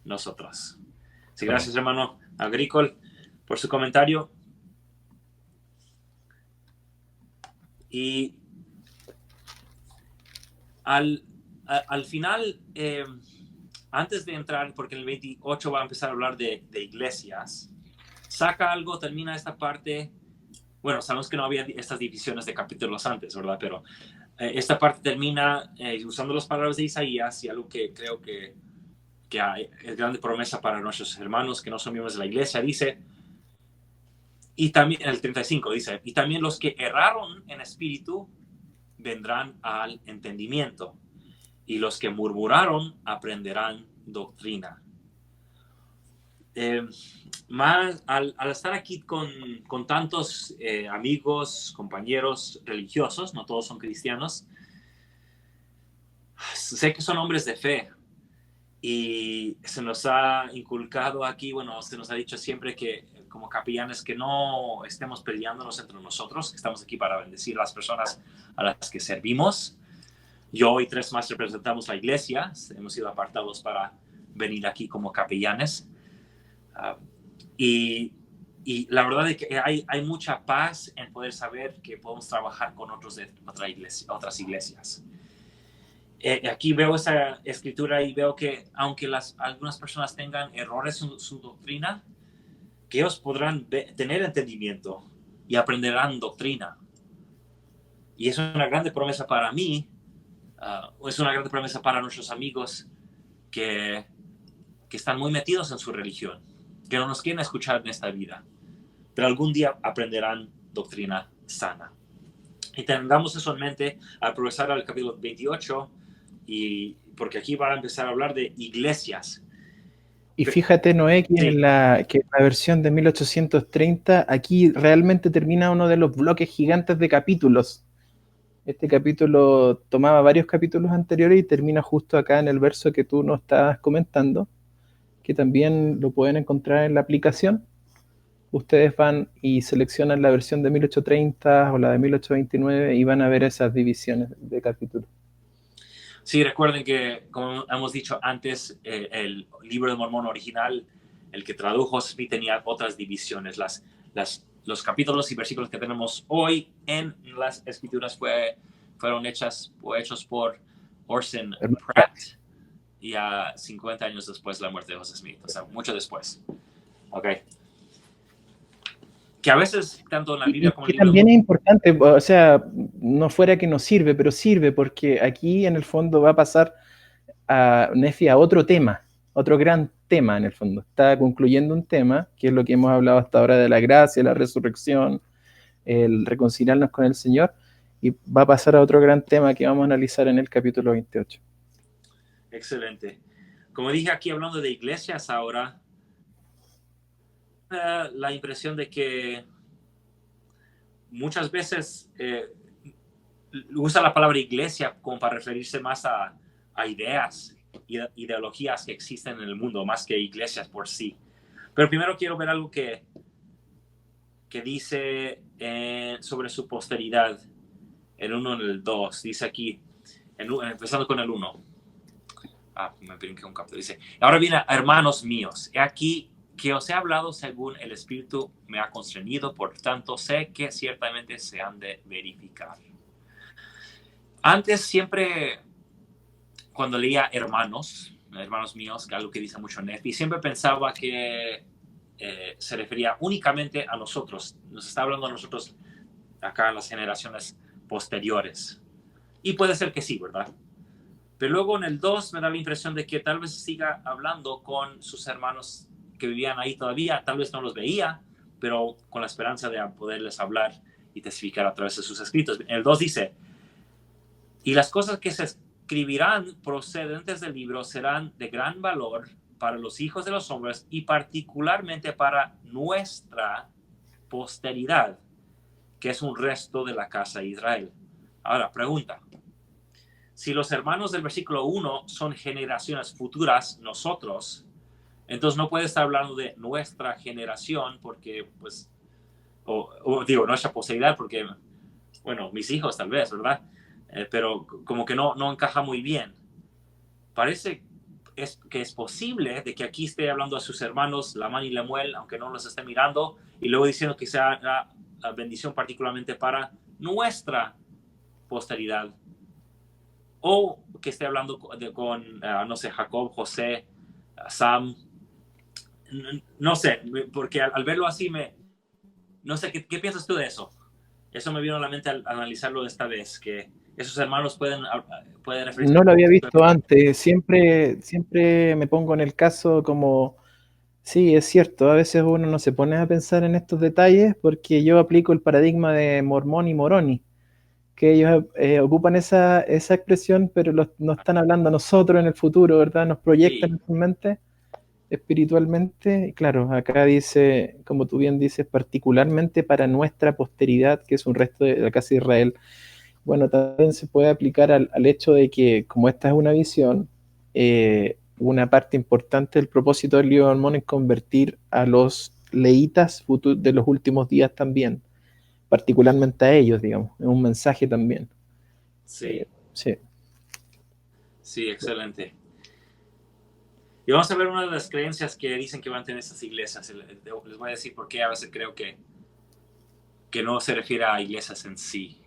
nosotros. Sí, gracias, hermano Agrícola, por su comentario. Y al final, antes de entrar, porque en el 28 va a empezar a hablar de iglesias, saca algo, termina esta parte. Bueno, sabemos que no había estas divisiones de capítulos antes, ¿verdad? Pero esta parte termina usando las palabras de Isaías y algo que creo que es grande promesa para nuestros hermanos que no son miembros de la iglesia. Dice, y también el 35 dice, y también los que erraron en espíritu vendrán al entendimiento, y los que murmuraron aprenderán doctrina. Más al estar aquí con tantos amigos, compañeros religiosos, no todos son cristianos, sé que son hombres de fe y se nos ha inculcado aquí, bueno, se nos ha dicho siempre que como capellanes que no estemos peleándonos entre nosotros, que estamos aquí para bendecir a las personas a las que servimos. Yo y 3 más representamos la iglesia, hemos sido apartados para venir aquí como capellanes. Y la verdad es que hay mucha paz en poder saber que podemos trabajar con otros de otras iglesias. Aquí veo esa escritura y veo que aunque algunas personas tengan errores en su doctrina, que ellos podrán tener entendimiento y aprenderán doctrina. Y es una grande promesa para mí, es una grande promesa para nuestros amigos que están muy metidos en su religión, que no nos quieren escuchar en esta vida, pero algún día aprenderán doctrina sana. Y tengamos eso en mente al progresar al capítulo 28, y porque aquí van a empezar a hablar de iglesias. Y fíjate, Noé, que, Sí. en la versión de 1830, aquí realmente termina uno de los bloques gigantes de capítulos. Este capítulo tomaba varios capítulos anteriores y termina justo acá en el verso que tú nos estabas comentando, que también lo pueden encontrar en la aplicación. Ustedes van y seleccionan la versión de 1830 o la de 1829 y van a ver esas divisiones de capítulos. Sí, recuerden que, como hemos dicho antes, el libro de Mormón original, el que tradujo Smith, tenía otras divisiones. Los capítulos y versículos que tenemos hoy en las escrituras fueron hechos por Orson Pratt, y a 50 años después de la muerte de Joseph Smith, o sea, mucho después. Ok. Que a veces, tanto en la Biblia como en el libro... También es importante, o sea, no fuera que no sirve, pero sirve porque aquí en el fondo va a pasar a Nefi a otro tema, otro gran tema en el fondo. Está concluyendo un tema, que es lo que hemos hablado hasta ahora de la gracia, la resurrección, el reconciliarnos con el Señor, y va a pasar a otro gran tema que vamos a analizar en el capítulo 28. Excelente. Como dije aquí, hablando de iglesias ahora, la impresión de que muchas veces usa la palabra iglesia como para referirse más a ideas, ideologías que existen en el mundo, más que iglesias por sí. Pero primero quiero ver algo que dice sobre su posteridad, el 1 y el 2. Dice aquí, empezando con el 1. Me brinqué un capítulo. Dice, ahora bien, hermanos míos, he aquí que os he hablado según el Espíritu me ha constreñido, por tanto sé que ciertamente se han de verificar. Antes siempre, cuando leía hermanos míos, que es algo que dice mucho Nefi, siempre pensaba que se refería únicamente a nosotros. Nos está hablando a nosotros acá en las generaciones posteriores. Y puede ser que sí, ¿verdad? Pero luego en el 2 me da la impresión de que tal vez siga hablando con sus hermanos que vivían ahí todavía. Tal vez no los veía, pero con la esperanza de poderles hablar y testificar a través de sus escritos. En el 2 dice, y las cosas que se escribirán procedentes del libro serán de gran valor para los hijos de los hombres y particularmente para nuestra posteridad, que es un resto de la casa de Israel. Ahora, pregunta. Si los hermanos del versículo 1 son generaciones futuras, nosotros, entonces no puede estar hablando de nuestra generación porque, pues, digo, nuestra posteridad porque, bueno, mis hijos tal vez, ¿verdad? Pero como que no encaja muy bien. Parece que es posible de que aquí esté hablando a sus hermanos, Lamán y Lemuel, aunque no los esté mirando, y luego diciendo que sea la bendición particularmente para nuestra posteridad. o que esté hablando no sé, Jacob, José, Sam, no sé, porque al verlo así no sé, ¿qué piensas tú de eso? Eso me vino a la mente al analizarlo de esta vez, que esos hermanos pueden referirse. No lo había visto antes, siempre me pongo en el caso como, sí, es cierto, a veces uno no se pone a pensar en estos detalles porque yo aplico el paradigma de Mormón y Moroni, que ellos ocupan esa expresión, pero nos están hablando a nosotros en el futuro, ¿verdad? Nos proyectan Sí, en su mente espiritualmente. Y claro, acá dice, como tú bien dices, particularmente para nuestra posteridad, que es un resto de la casa de Israel. Bueno, también se puede aplicar al hecho de que, como esta es una visión, una parte importante del propósito del libro de Mormón es convertir a los leítas de los últimos días también, particularmente a ellos, digamos, es un mensaje también. sí, Sí. sí, excelente. Y vamos a ver una de las creencias que dicen que van a tener estas iglesias. Les voy a decir por qué a veces creo que no se refiere a iglesias en sí.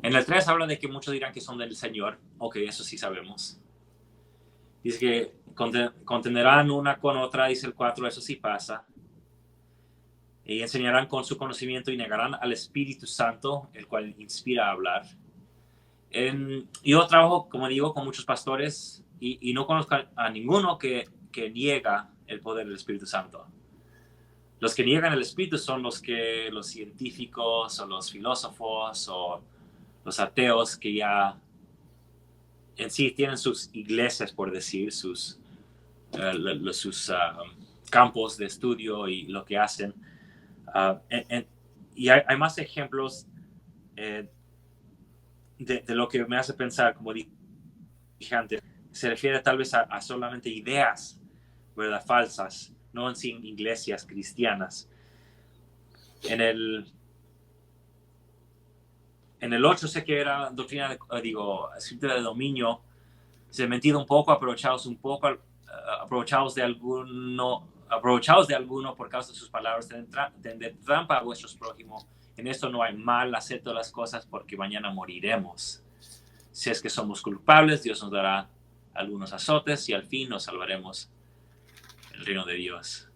En el 3 habla de que muchos dirán que son del Señor. Ok, eso sí sabemos. Dice que contenderán una con otra, dice el 4, eso sí pasa. Y enseñarán con su conocimiento y negarán al Espíritu Santo, el cual inspira a hablar. Yo trabajo, como digo, con muchos pastores y no conozco a ninguno que niega el poder del Espíritu Santo. Los que niegan el Espíritu son los científicos o los filósofos o los ateos que ya en sí tienen sus iglesias, por decir, sus campos de estudio y lo que hacen. Y hay más ejemplos de lo que me hace pensar, como dije antes, se refiere tal vez a solamente ideas, ¿verdad? Falsas, no en sí iglesias cristianas. En el 8 sé que era doctrina escritura de dominio, se ha mentido un poco, aprovechados de alguno por causa de sus palabras, tendrán trampa a vuestros prójimos. En esto no hay mal, acepto las cosas porque mañana moriremos. Si es que somos culpables, Dios nos dará algunos azotes y al fin nos salvaremos el reino de Dios.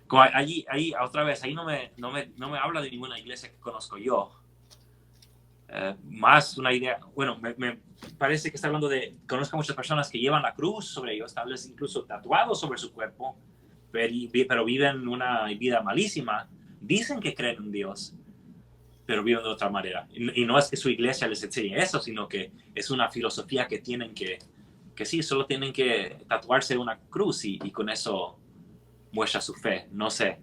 Como ahí otra vez, ahí no me habla de ninguna iglesia que conozco yo. Más una idea, bueno, me parece que está hablando conozco a muchas personas que llevan la cruz sobre ellos, tal vez incluso tatuados sobre su cuerpo, pero viven una vida malísima. Dicen que creen en Dios, pero viven de otra manera. Y no es que su iglesia les enseñe eso, sino que es una filosofía que tienen que sí, solo tienen que tatuarse una cruz y con eso muestra su fe. No sé.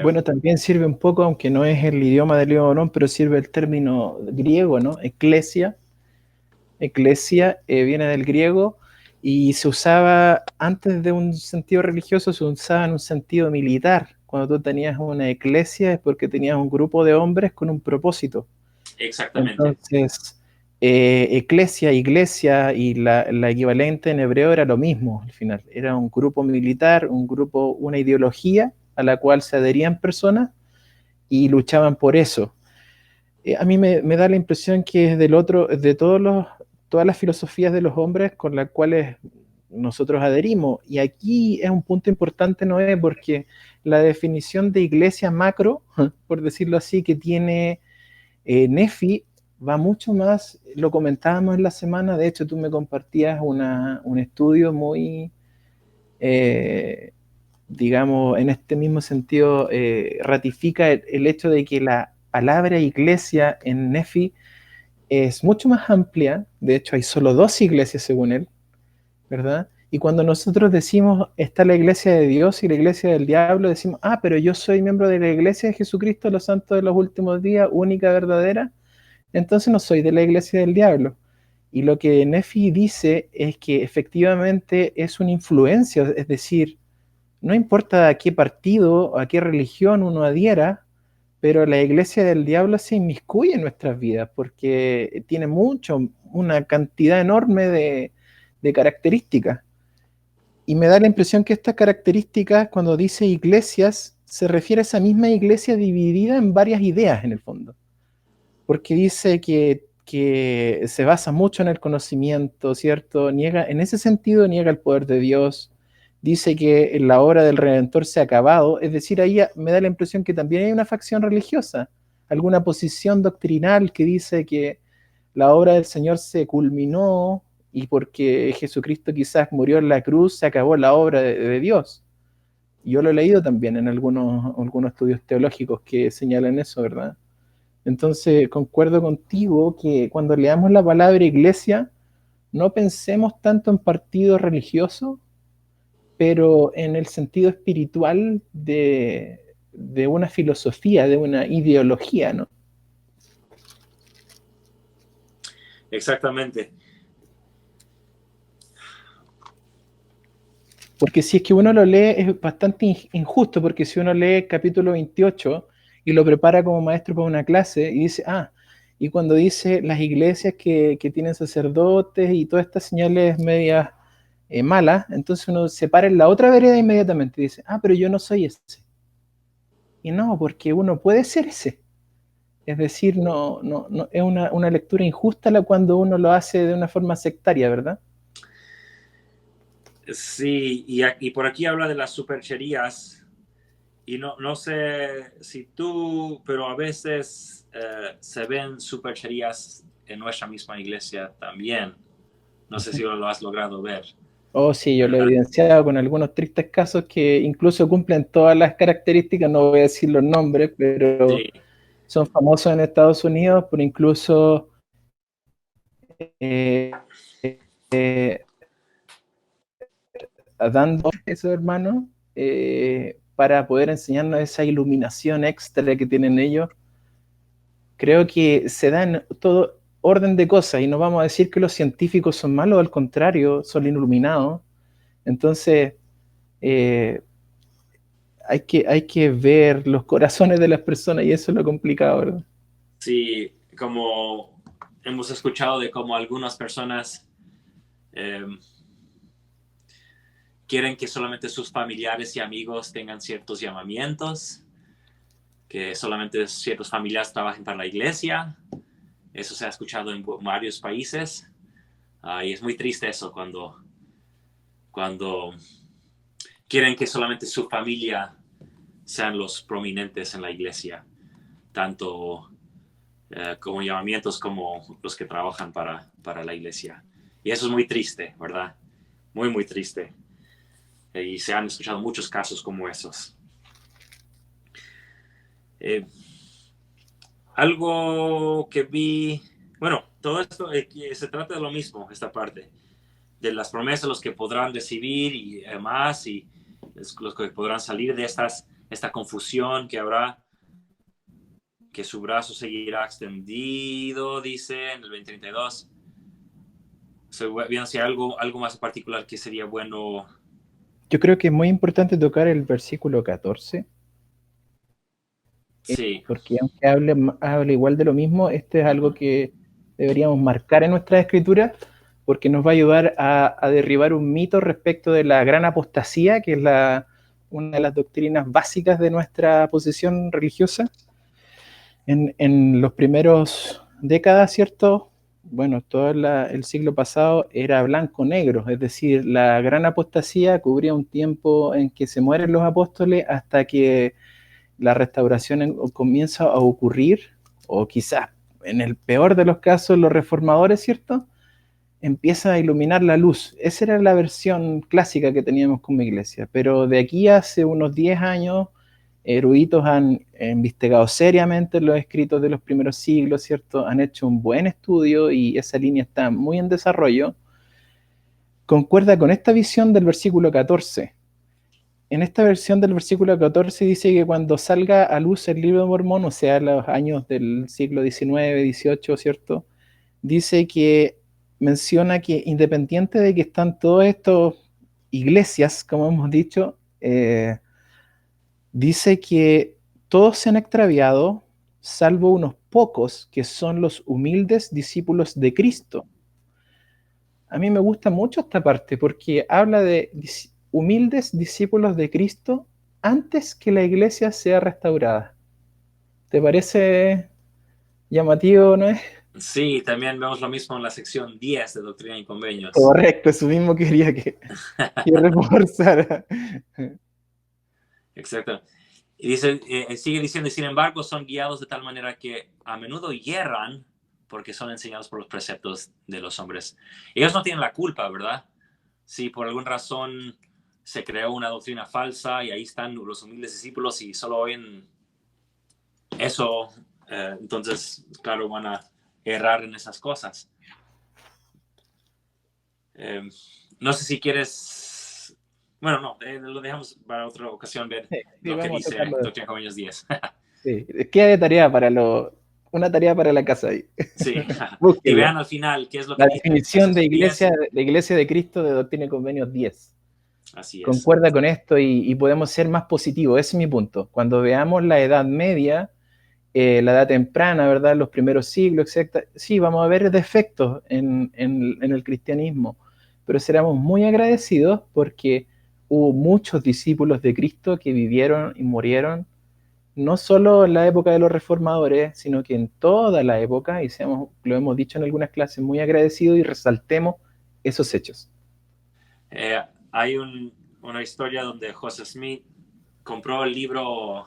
Bueno, también sirve un poco, aunque no es el idioma del libro de Mormón, pero sirve el término griego, ¿no? Eclesia. Eclesia viene del griego y se usaba antes de un sentido religioso, se usaba en un sentido militar. Cuando tú tenías una eclesia es porque tenías un grupo de hombres con un propósito. Exactamente. Entonces, eclesia, iglesia y la equivalente en hebreo era lo mismo al final. Era un grupo militar, una ideología a la cual se adherían personas y luchaban por eso. A mí me da la impresión que es de todas las filosofías de los hombres con las cuales nosotros adherimos. Y aquí es un punto importante, Noé, porque la definición de iglesia macro, por decirlo así, que tiene Nefi, va mucho más, lo comentábamos en la semana, de hecho tú me compartías un estudio muy, digamos, en este mismo sentido, ratifica el hecho de que la palabra iglesia en Nefi es mucho más amplia. De hecho hay solo 2 iglesias según él, ¿verdad? Y cuando nosotros decimos está la iglesia de Dios y la iglesia del diablo, decimos, pero yo soy miembro de la iglesia de Jesucristo, los santos de los últimos días, única, verdadera, entonces no soy de la iglesia del diablo. Y lo que Nefi dice es que efectivamente es una influencia, es decir, no importa a qué partido o a qué religión uno adhiera, pero la iglesia del diablo se inmiscuye en nuestras vidas porque tiene una cantidad enorme de características. Y me da la impresión que estas características, cuando dice iglesias, se refiere a esa misma iglesia dividida en varias ideas en el fondo. Porque dice que que se basa mucho en el conocimiento, ¿cierto? Niega, en ese sentido, niega el poder de Dios, dice que la obra del Redentor se ha acabado, es decir, ahí me da la impresión que también hay una facción religiosa, alguna posición doctrinal que dice que la obra del Señor se culminó y porque Jesucristo quizás murió en la cruz, se acabó la obra de Dios. Yo lo he leído también en algunos estudios teológicos que señalan eso, ¿verdad? Entonces, concuerdo contigo que cuando leamos la palabra iglesia, no pensemos tanto en partido religioso, pero en el sentido espiritual de una filosofía, de una ideología, ¿no? Exactamente. Porque si es que uno lo lee es bastante injusto, porque si uno lee capítulo 28 y lo prepara como maestro para una clase y dice, y cuando dice las iglesias que tienen sacerdotes y todas estas señales medias malas, entonces uno se para en la otra vereda inmediatamente y dice, pero yo no soy ese. Y no, porque uno puede ser ese. Es decir, no es una lectura injusta cuando uno lo hace de una forma sectaria, ¿verdad? Sí, y por aquí habla de las supercherías. Y no sé si tú, pero a veces se ven supercherías en nuestra misma iglesia también. No sé si lo has logrado ver. Oh, sí, yo lo he ¿Verdad? evidenciado con algunos tristes casos que incluso cumplen todas las características, no voy a decir los nombres, pero Sí, son famosos en Estados Unidos por incluso eh, eh, dando a esos hermanos para poder enseñarnos esa iluminación extra que tienen ellos. Creo que se da en todo orden de cosas y no vamos a decir que los científicos son malos, al contrario, son iluminados. Entonces, eh, hay que ver los corazones de las personas y eso es lo complicado, ¿verdad? sí, como hemos escuchado de cómo algunas personas eh, quieren que solamente sus familiares y amigos tengan ciertos llamamientos, que solamente ciertos familiares trabajen para la iglesia. Eso se ha escuchado en varios países. Y es muy triste eso cuando quieren que solamente su familia sean los prominentes en la iglesia, tanto como llamamientos como los que trabajan para la iglesia. Y eso es muy triste, ¿verdad? Muy, muy triste. Y se han escuchado muchos casos como esos. Eh, Algo que vi, bueno, todo esto se trata de lo mismo, esta parte, de las promesas, los que podrán recibir y demás, y los que podrán salir de esta confusión que habrá, que su brazo seguirá extendido, dice en el 2032. Bien, si hay algo más en particular que sería bueno. Yo creo que es muy importante tocar el versículo 14, Sí, porque aunque hable igual de lo mismo, este es algo que deberíamos marcar en nuestra escritura, porque nos va a ayudar a derribar un mito respecto de la gran apostasía, que es una de las doctrinas básicas de nuestra posición religiosa. En los primeros décadas, ¿cierto? Bueno, todo el siglo pasado era blanco-negro, es decir, la gran apostasía cubría un tiempo en que se mueren los apóstoles hasta que la restauración comienza a ocurrir, o quizás en el peor de los casos los reformadores, ¿cierto? Empieza a iluminar la luz. Esa era la versión clásica que teníamos como iglesia, pero de aquí hace unos 10 años, eruditos han investigado seriamente los escritos de los primeros siglos, ¿cierto? Han hecho un buen estudio y esa línea está muy en desarrollo. Concuerda con esta visión del versículo 14. En esta versión del versículo 14 dice que cuando salga a luz el libro de Mormón, o sea, los años del siglo XIX, XVIII, ¿cierto? Dice que menciona que independiente de que están todas estas iglesias, como hemos dicho, dice que todos se han extraviado, salvo unos pocos que son los humildes discípulos de Cristo. A mí me gusta mucho esta parte porque habla de humildes discípulos de Cristo antes que la iglesia sea restaurada. ¿Te parece llamativo, no es? Sí, también vemos lo mismo en la sección 10 de Doctrina y Convenios. Correcto, eso mismo quería que reforzara. Exacto. Y dice, sigue diciendo, y sin embargo son guiados de tal manera que a menudo hierran porque son enseñados por los preceptos de los hombres. Ellos no tienen la culpa, ¿verdad? Si por alguna razón se creó una doctrina falsa y ahí están los humildes discípulos y solo oyen eso, entonces, claro, van a errar en esas cosas. No sé si quieres... Bueno, no, lo dejamos para otra ocasión ver Sí, lo que vamos a dice tocarlo Doctrina después. y Convenios 10. Sí, queda de tarea para una tarea para la casa ahí. Sí, y Búsquenla. vean al final qué es lo La que dice definición Efesios 10. de Iglesia de Cristo de Doctrina y Convenios 10. Así es. Concuerda con esto y podemos ser más positivos. Ese es mi punto. Cuando veamos la Edad Media, la Edad Temprana, ¿verdad? Los primeros siglos, etc. Sí, vamos a ver defectos en el cristianismo, pero seremos muy agradecidos porque hubo muchos discípulos de Cristo que vivieron y murieron no solo en la época de los reformadores, sino que en toda la época, y seamos, lo hemos dicho en algunas clases, muy agradecidos y resaltemos esos hechos. Hay una historia donde Joseph Smith compró el libro uh,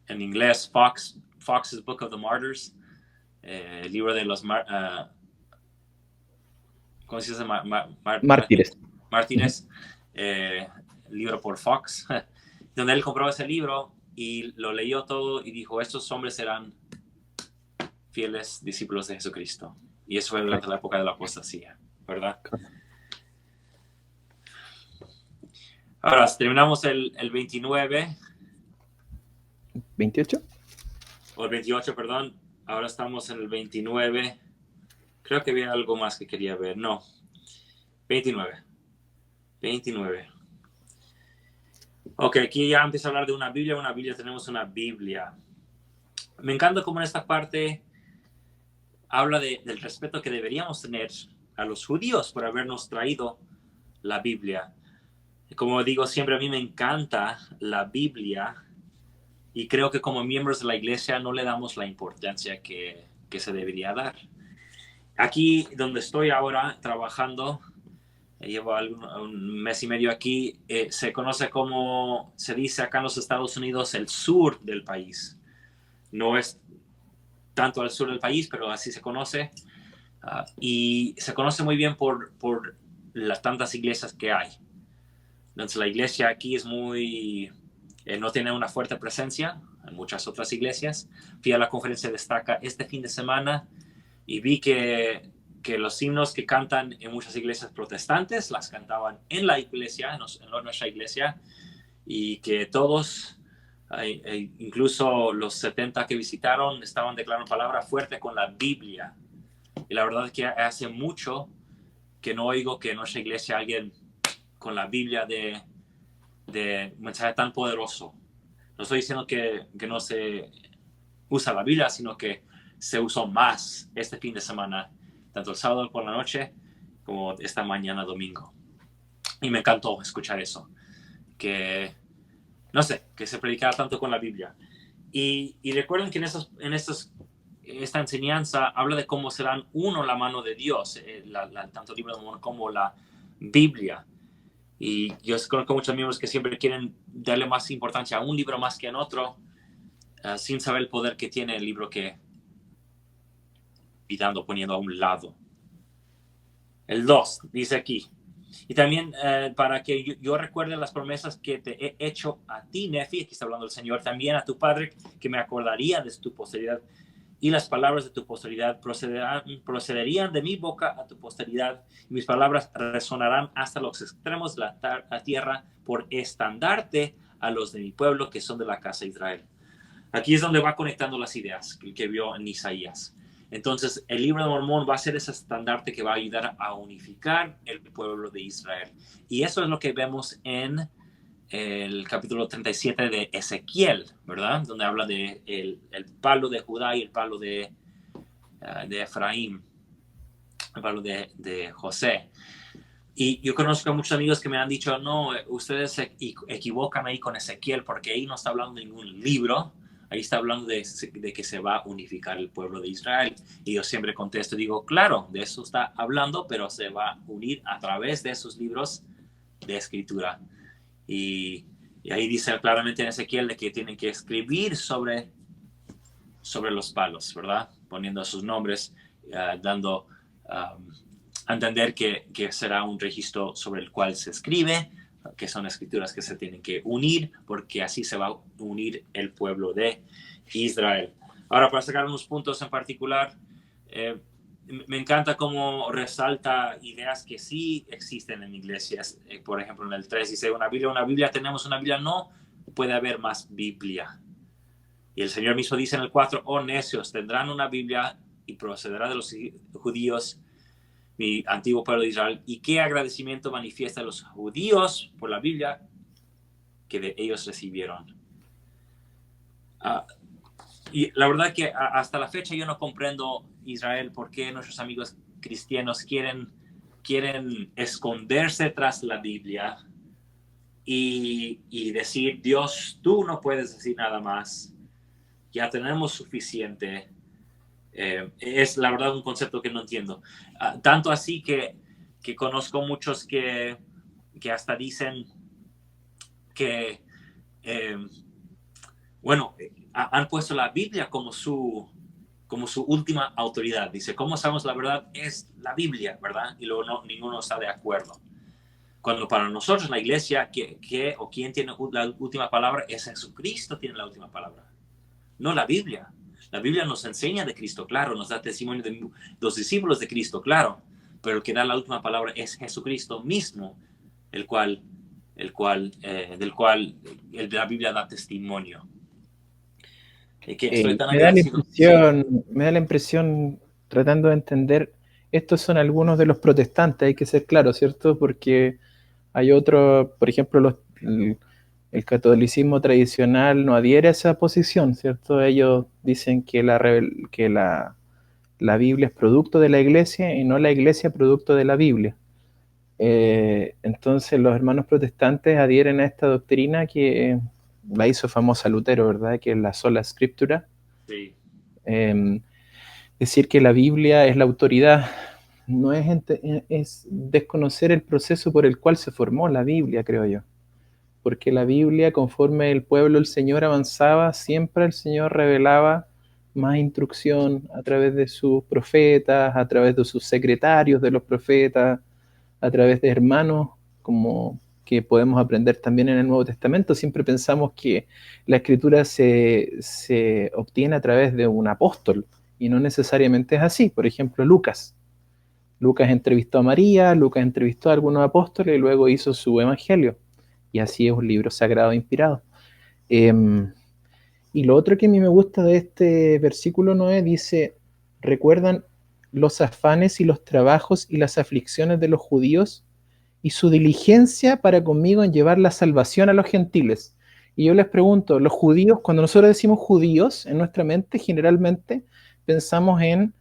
en inglés, Fox's Book of the Martyrs, el libro de los ¿cómo se dice? Mártires. Mártires, libro por Fox, donde él compró ese libro y lo leyó todo y dijo, estos hombres serán fieles discípulos de Jesucristo. Y eso fue durante la época de la apostasía, ¿verdad? Ahora, terminamos el 29. 28. O el 28, perdón. Ahora estamos en el 29. Creo que había algo más que quería ver. No. 29. 29. Ok, aquí ya empieza a hablar de una Biblia. Tenemos una Biblia. Me encanta cómo en esta parte habla del respeto que deberíamos tener a los judíos por habernos traído la Biblia. Como digo siempre, a mí me encanta la Biblia y creo que como miembros de la iglesia no le damos la importancia que se debería dar. Aquí donde estoy ahora trabajando, llevo un mes y medio aquí, se conoce como, se dice acá en los Estados Unidos, el sur del país. No es tanto al sur del país, pero así se conoce. Y se conoce muy bien por las tantas iglesias que hay. Entonces la iglesia aquí es muy... no tiene una fuerte presencia en muchas otras iglesias. Fui a la conferencia de Destaca este fin de semana y vi que los himnos que cantan en muchas iglesias protestantes las cantaban en la iglesia, en nuestra iglesia, y que todos, incluso los 70 que visitaron, estaban declarando palabra fuerte con la Biblia. Y la verdad es que hace mucho que no oigo que en nuestra iglesia alguien con la Biblia de un mensaje tan poderoso. No estoy diciendo que no se usa la Biblia, sino que se usó más este fin de semana, tanto el sábado por la noche como esta mañana domingo. Y me encantó escuchar eso, que no sé, que se predicara tanto con la Biblia. Y recuerden que esta enseñanza habla de cómo serán uno la mano de Dios, tanto el libro de Mormón como la Biblia. Y yo conozco muchos miembros que siempre quieren darle más importancia a un libro más que a otro, sin saber el poder que tiene el libro que poniendo a un lado. El 2 dice aquí, y también para que yo recuerde las promesas que te he hecho a ti, Nefi, aquí está hablando el Señor, también a tu padre, que me acordaría de tu posteridad, y las palabras de tu posteridad procederían de mi boca a tu posteridad, y mis palabras resonarán hasta los extremos de la tierra por estandarte a los de mi pueblo que son de la casa de Israel. Aquí es donde va conectando las ideas que vio en Isaías. Entonces, el libro de Mormón va a ser ese estandarte que va a ayudar a unificar el pueblo de Israel. Y eso es lo que vemos en el capítulo 37 de Ezequiel, ¿verdad? Donde habla de el palo de Judá y el palo de Efraín, el palo de José. Y yo conozco a muchos amigos que me han dicho, no, ustedes se equivocan ahí con Ezequiel porque ahí no está hablando de ningún libro, ahí está hablando de que se va a unificar el pueblo de Israel. Y yo siempre contesto, digo, claro, de eso está hablando, pero se va a unir a través de esos libros de escritura. Y ahí dice claramente en Ezequiel de que tienen que escribir sobre los palos, ¿verdad? Poniendo sus nombres, dando a entender que será un registro sobre el cual se escribe, que son escrituras que se tienen que unir, porque así se va a unir el pueblo de Israel. Ahora, para sacar unos puntos en particular, me encanta cómo resalta ideas que sí existen en iglesias. Por ejemplo, en el 3 dice, una Biblia, tenemos una Biblia, no puede haber más Biblia. Y el Señor mismo dice en el 4, oh necios, tendrán una Biblia y procederá de los judíos, mi antiguo pueblo de Israel. ¿Y qué agradecimiento manifiesta los judíos por la Biblia que de ellos recibieron? Y la verdad que hasta la fecha yo no comprendo, Israel, por qué nuestros amigos cristianos quieren esconderse tras la Biblia y decir, Dios, tú no puedes decir nada más, ya tenemos suficiente. Es la verdad un concepto que no entiendo. Tanto así que conozco muchos que hasta dicen que, han puesto la Biblia como su última autoridad. Dice, ¿cómo sabemos la verdad? Es la Biblia, ¿verdad? Y luego ninguno está de acuerdo. Cuando para nosotros la iglesia, ¿quién tiene la última palabra? Es Jesucristo tiene la última palabra, no la Biblia. La Biblia nos enseña de Cristo, claro, nos da testimonio de los discípulos de Cristo, claro, pero el que da la última palabra es Jesucristo mismo, del cual la Biblia da testimonio. Me da la impresión, tratando de entender, estos son algunos de los protestantes, hay que ser claro, ¿cierto? Porque hay otros, por ejemplo, el catolicismo tradicional no adhiere a esa posición, ¿cierto? Ellos dicen que la Biblia es producto de la iglesia y no la iglesia producto de la Biblia. Entonces los hermanos protestantes adhieren a esta doctrina que la hizo famosa Lutero, ¿verdad? Que es la sola escritura. Sí. Decir que la Biblia es la autoridad no es desconocer el proceso por el cual se formó la Biblia, creo yo. Porque la Biblia, conforme el pueblo, el Señor avanzaba, siempre el Señor revelaba más instrucción a través de sus profetas, a través de sus secretarios de los profetas, a través de hermanos, como que podemos aprender también en el Nuevo Testamento. Siempre pensamos que la Escritura se obtiene a través de un apóstol, y no necesariamente es así. Por ejemplo, Lucas entrevistó a María, Lucas entrevistó a algunos apóstoles y luego hizo su evangelio. Y así es un libro sagrado inspirado. Y lo otro que a mí me gusta de este versículo 9 dice, ¿recuerdan los afanes y los trabajos y las aflicciones de los judíos y su diligencia para conmigo en llevar la salvación a los gentiles? Y yo les pregunto, los judíos, cuando nosotros decimos judíos, en nuestra mente generalmente pensamos en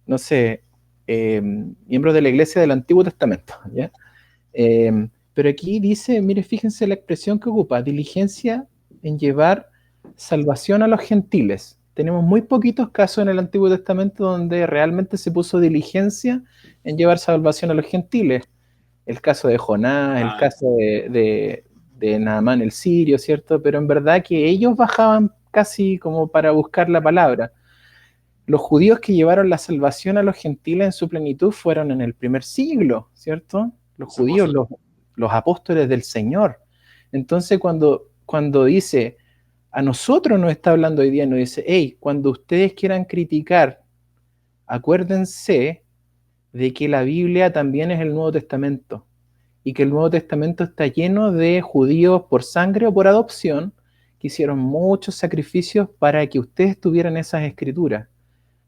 no sé, miembros de la iglesia del Antiguo Testamento, ¿ya? Pero aquí dice, mire, fíjense la expresión que ocupa, diligencia en llevar salvación a los gentiles. Tenemos muy poquitos casos en el Antiguo Testamento donde realmente se puso diligencia en llevar salvación a los gentiles. El caso de Jonás, el caso de Naamán el sirio, ¿cierto? Pero en verdad que ellos bajaban casi como para buscar la palabra. Los judíos que llevaron la salvación a los gentiles en su plenitud fueron en el primer siglo, ¿cierto? Los judíos, los apóstoles del Señor. Entonces cuando dice, a nosotros nos está hablando hoy día, nos dice, hey, cuando ustedes quieran criticar, acuérdense de que la Biblia también es el Nuevo Testamento y que el Nuevo Testamento está lleno de judíos por sangre o por adopción que hicieron muchos sacrificios para que ustedes tuvieran esas escrituras,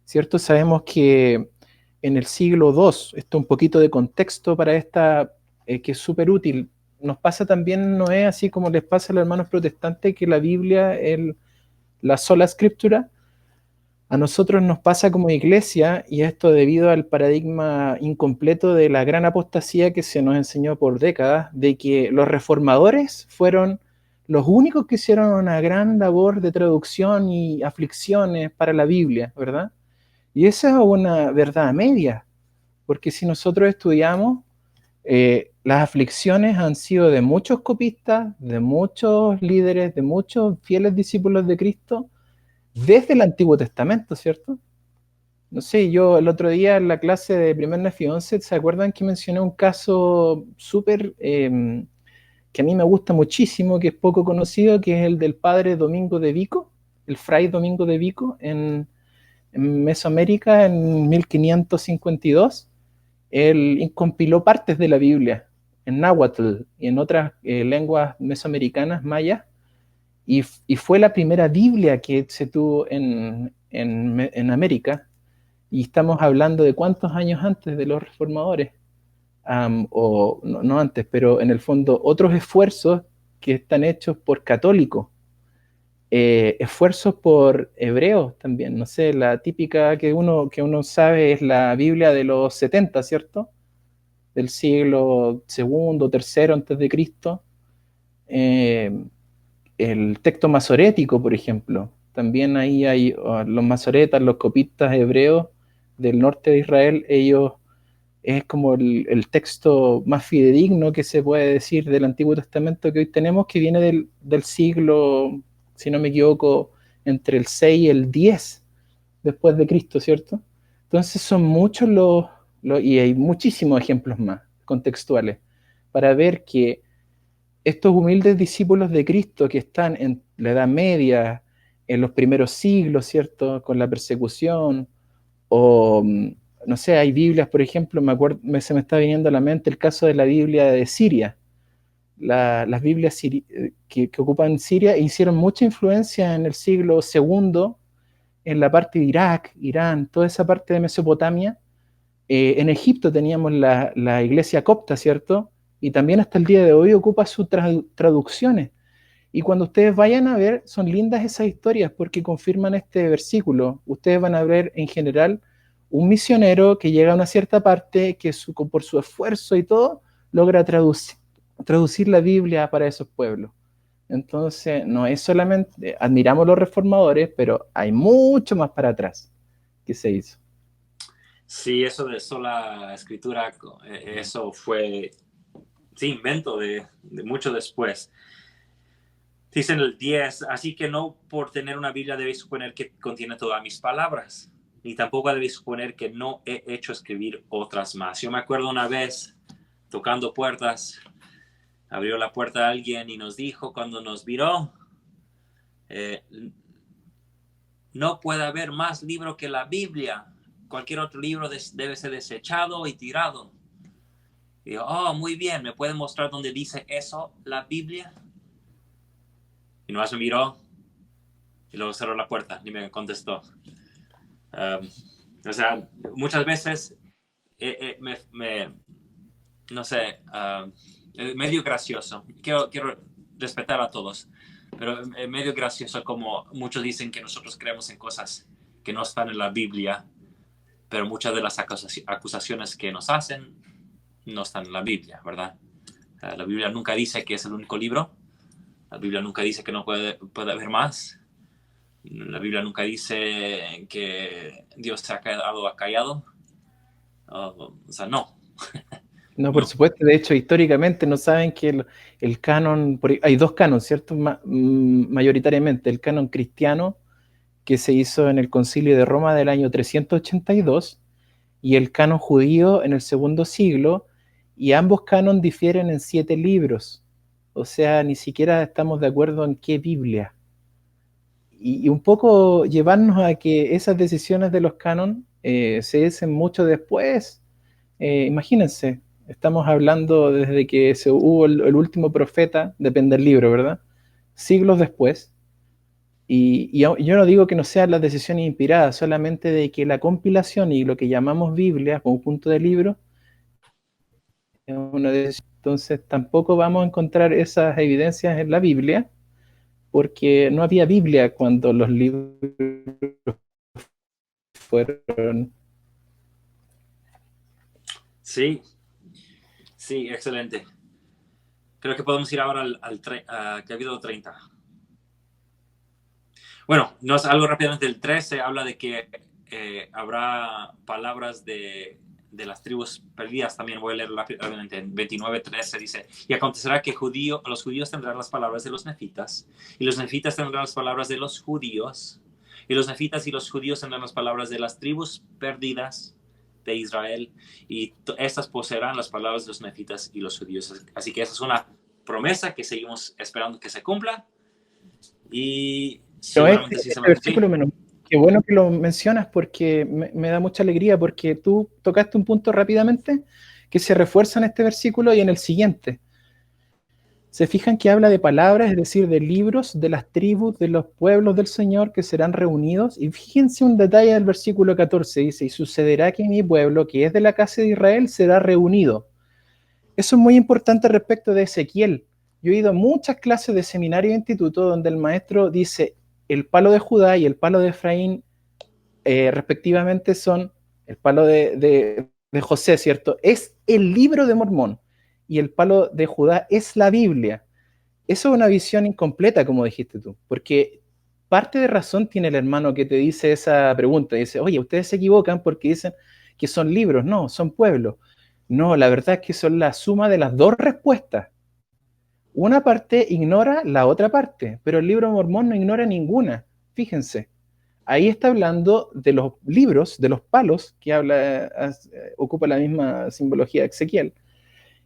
¿cierto? Sabemos que en el siglo II, esto un poquito de contexto para esta, que es súper útil, nos pasa también, no es así como les pasa a los hermanos protestantes que la Biblia es la sola escritura. A nosotros nos pasa como iglesia, y esto debido al paradigma incompleto de la gran apostasía que se nos enseñó por décadas, de que los reformadores fueron los únicos que hicieron una gran labor de traducción y aflicciones para la Biblia, ¿verdad? Y esa es una verdad media, porque si nosotros estudiamos, las aflicciones han sido de muchos copistas, de muchos líderes, de muchos fieles discípulos de Cristo, desde el Antiguo Testamento, ¿cierto? No sé, yo el otro día en la clase de primer Nefi 11, ¿se acuerdan que mencioné un caso súper que a mí me gusta muchísimo, que es poco conocido, que es el del padre Domingo de Vico, el fray Domingo de Vico en Mesoamérica en 1552? Él compiló partes de la Biblia en náhuatl y en otras lenguas mesoamericanas, mayas, y fue la primera Biblia que se tuvo en América, y estamos hablando de cuántos años antes de los reformadores, o no, no antes, pero en el fondo otros esfuerzos que están hechos por católicos, esfuerzos por hebreos también, no sé, la típica que uno sabe es la Biblia de los 70, ¿cierto? Del siglo segundo, tercero antes de Cristo. Eh, el texto masorético, por ejemplo, también ahí hay los masoretas, los copistas hebreos del norte de Israel, ellos es como el texto más fidedigno que se puede decir del Antiguo Testamento que hoy tenemos, que viene del siglo, si no me equivoco, entre el 6 y el 10 después de Cristo, ¿cierto? Entonces son muchos y hay muchísimos ejemplos más contextuales para ver que estos humildes discípulos de Cristo que están en la Edad Media, en los primeros siglos, ¿cierto? Con la persecución, o no sé, hay Biblias, por ejemplo, se me está viniendo a la mente el caso de la Biblia de Siria. Las Biblias que ocupan Siria hicieron mucha influencia en el siglo segundo en la parte de Irak, Irán, toda esa parte de Mesopotamia. En Egipto teníamos la iglesia copta, ¿cierto? Y también hasta el día de hoy ocupa sus traducciones. Y cuando ustedes vayan a ver, son lindas esas historias porque confirman este versículo. Ustedes van a ver en general un misionero que llega a una cierta parte que por su esfuerzo y todo logra traducir la Biblia para esos pueblos. Entonces, no es solamente, admiramos los reformadores, pero hay mucho más para atrás que se hizo. Sí, eso de sola escritura, eso fue, sí, invento de mucho después. Dice en el 10, así que no por tener una Biblia debéis suponer que contiene todas mis palabras, ni tampoco debéis suponer que no he hecho escribir otras más. Yo me acuerdo una vez tocando puertas, abrió la puerta a alguien y nos dijo cuando nos miró, eh, no puede haber más libro que la Biblia. Cualquier otro libro debe ser desechado y tirado. Y yo, oh, muy bien, ¿me pueden mostrar dónde dice eso la Biblia? Y nomás me miró y luego cerró la puerta y me contestó. O sea, muchas veces no sé, medio gracioso. Quiero respetar a todos, pero medio gracioso como muchos dicen que nosotros creemos en cosas que no están en la Biblia, pero muchas de las acusaciones que nos hacen no están en la Biblia, ¿verdad? La Biblia nunca dice que es el único libro. La Biblia nunca dice que no puede haber más. La Biblia nunca dice que Dios se ha quedado callado. O sea, no. No, por No. supuesto, de hecho, históricamente no saben que el canon, hay dos canons, ¿cierto? Mayoritariamente, el canon cristiano que se hizo en el Concilio de Roma del año 382 y el canon judío en el segundo siglo, y ambos canon difieren en 7 libros. O sea, ni siquiera estamos de acuerdo en qué Biblia. Y un poco llevarnos a que esas decisiones de los canon se hacen mucho después. Imagínense, estamos hablando desde que se hubo el último profeta, depende del libro, ¿verdad? Siglos después. Y yo no digo que no sean las decisiones inspiradas, solamente de que la compilación y lo que llamamos Biblia, conjunto de libros, es una decisión. Entonces tampoco vamos a encontrar esas evidencias en la Biblia, porque no había Biblia cuando los libros fueron. Sí, sí, excelente. Creo que podemos ir ahora que ha habido 30. Bueno, no es algo rápidamente. El 13 habla de que habrá palabras de las tribus perdidas. También voy a leer rápidamente. En 29:13 dice: y acontecerá que los judíos tendrán las palabras de los nefitas, y los nefitas tendrán las palabras de los judíos, y los nefitas y los judíos tendrán las palabras de las tribus perdidas de Israel, y estas poseerán las palabras de los nefitas y los judíos. Así que esa es una promesa que seguimos esperando que se cumpla, y Pero seguramente sí se va a cumplir. versículo menos. Qué bueno que lo mencionas porque me da mucha alegría porque tú tocaste un punto rápidamente que se refuerza en este versículo y en el siguiente. Se fijan que habla de palabras, es decir, de libros, de las tribus, de los pueblos del Señor que serán reunidos. Y fíjense un detalle del versículo 14, dice: y sucederá que mi pueblo, que es de la casa de Israel, será reunido. Eso es muy importante respecto de Ezequiel. Yo he ido a muchas clases de seminario e instituto donde el maestro dice el palo de Judá y el palo de Efraín respectivamente son el palo de José, ¿cierto? Es el libro de Mormón y el palo de Judá es la Biblia. Eso es una visión incompleta, como dijiste tú, porque parte de razón tiene el hermano que te dice esa pregunta. Dice, oye, ustedes se equivocan porque dicen que son libros. No, son pueblos. No, la verdad es que son la suma de las dos respuestas. Una parte ignora la otra parte, pero el libro mormón no ignora ninguna. Fíjense, ahí está hablando de los libros, de los palos, que ocupa la misma simbología de Ezequiel.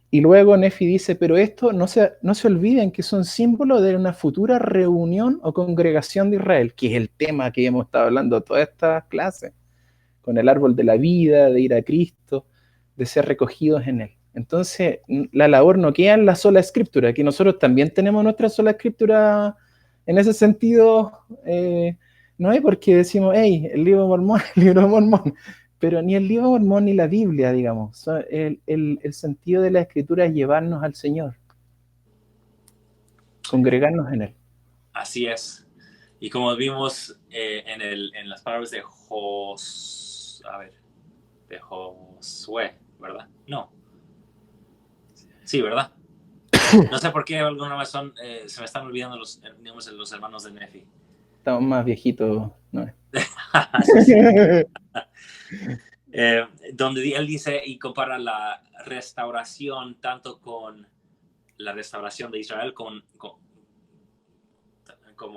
Y luego Nefi dice, pero esto no se olviden que son símbolos de una futura reunión o congregación de Israel, que es el tema que hemos estado hablando todas estas clases, con el árbol de la vida, de ir a Cristo, de ser recogidos en él. Entonces, la labor no queda en la sola escritura, que nosotros también tenemos nuestra sola escritura en ese sentido. No hay por qué decimos, hey, el libro de Mormón, el libro de Mormón, pero ni el libro de Mormón ni la Biblia, digamos. El sentido de la escritura es llevarnos al Señor, congregarnos en él. Así es. Y como vimos en las palabras de Josué, ¿verdad? No. Sí, ¿verdad? No sé por qué alguna razón se me están olvidando los hermanos de Nefi. Estamos más viejitos, ¿no? Sí, sí. Donde él dice y compara la restauración tanto con la restauración de Israel como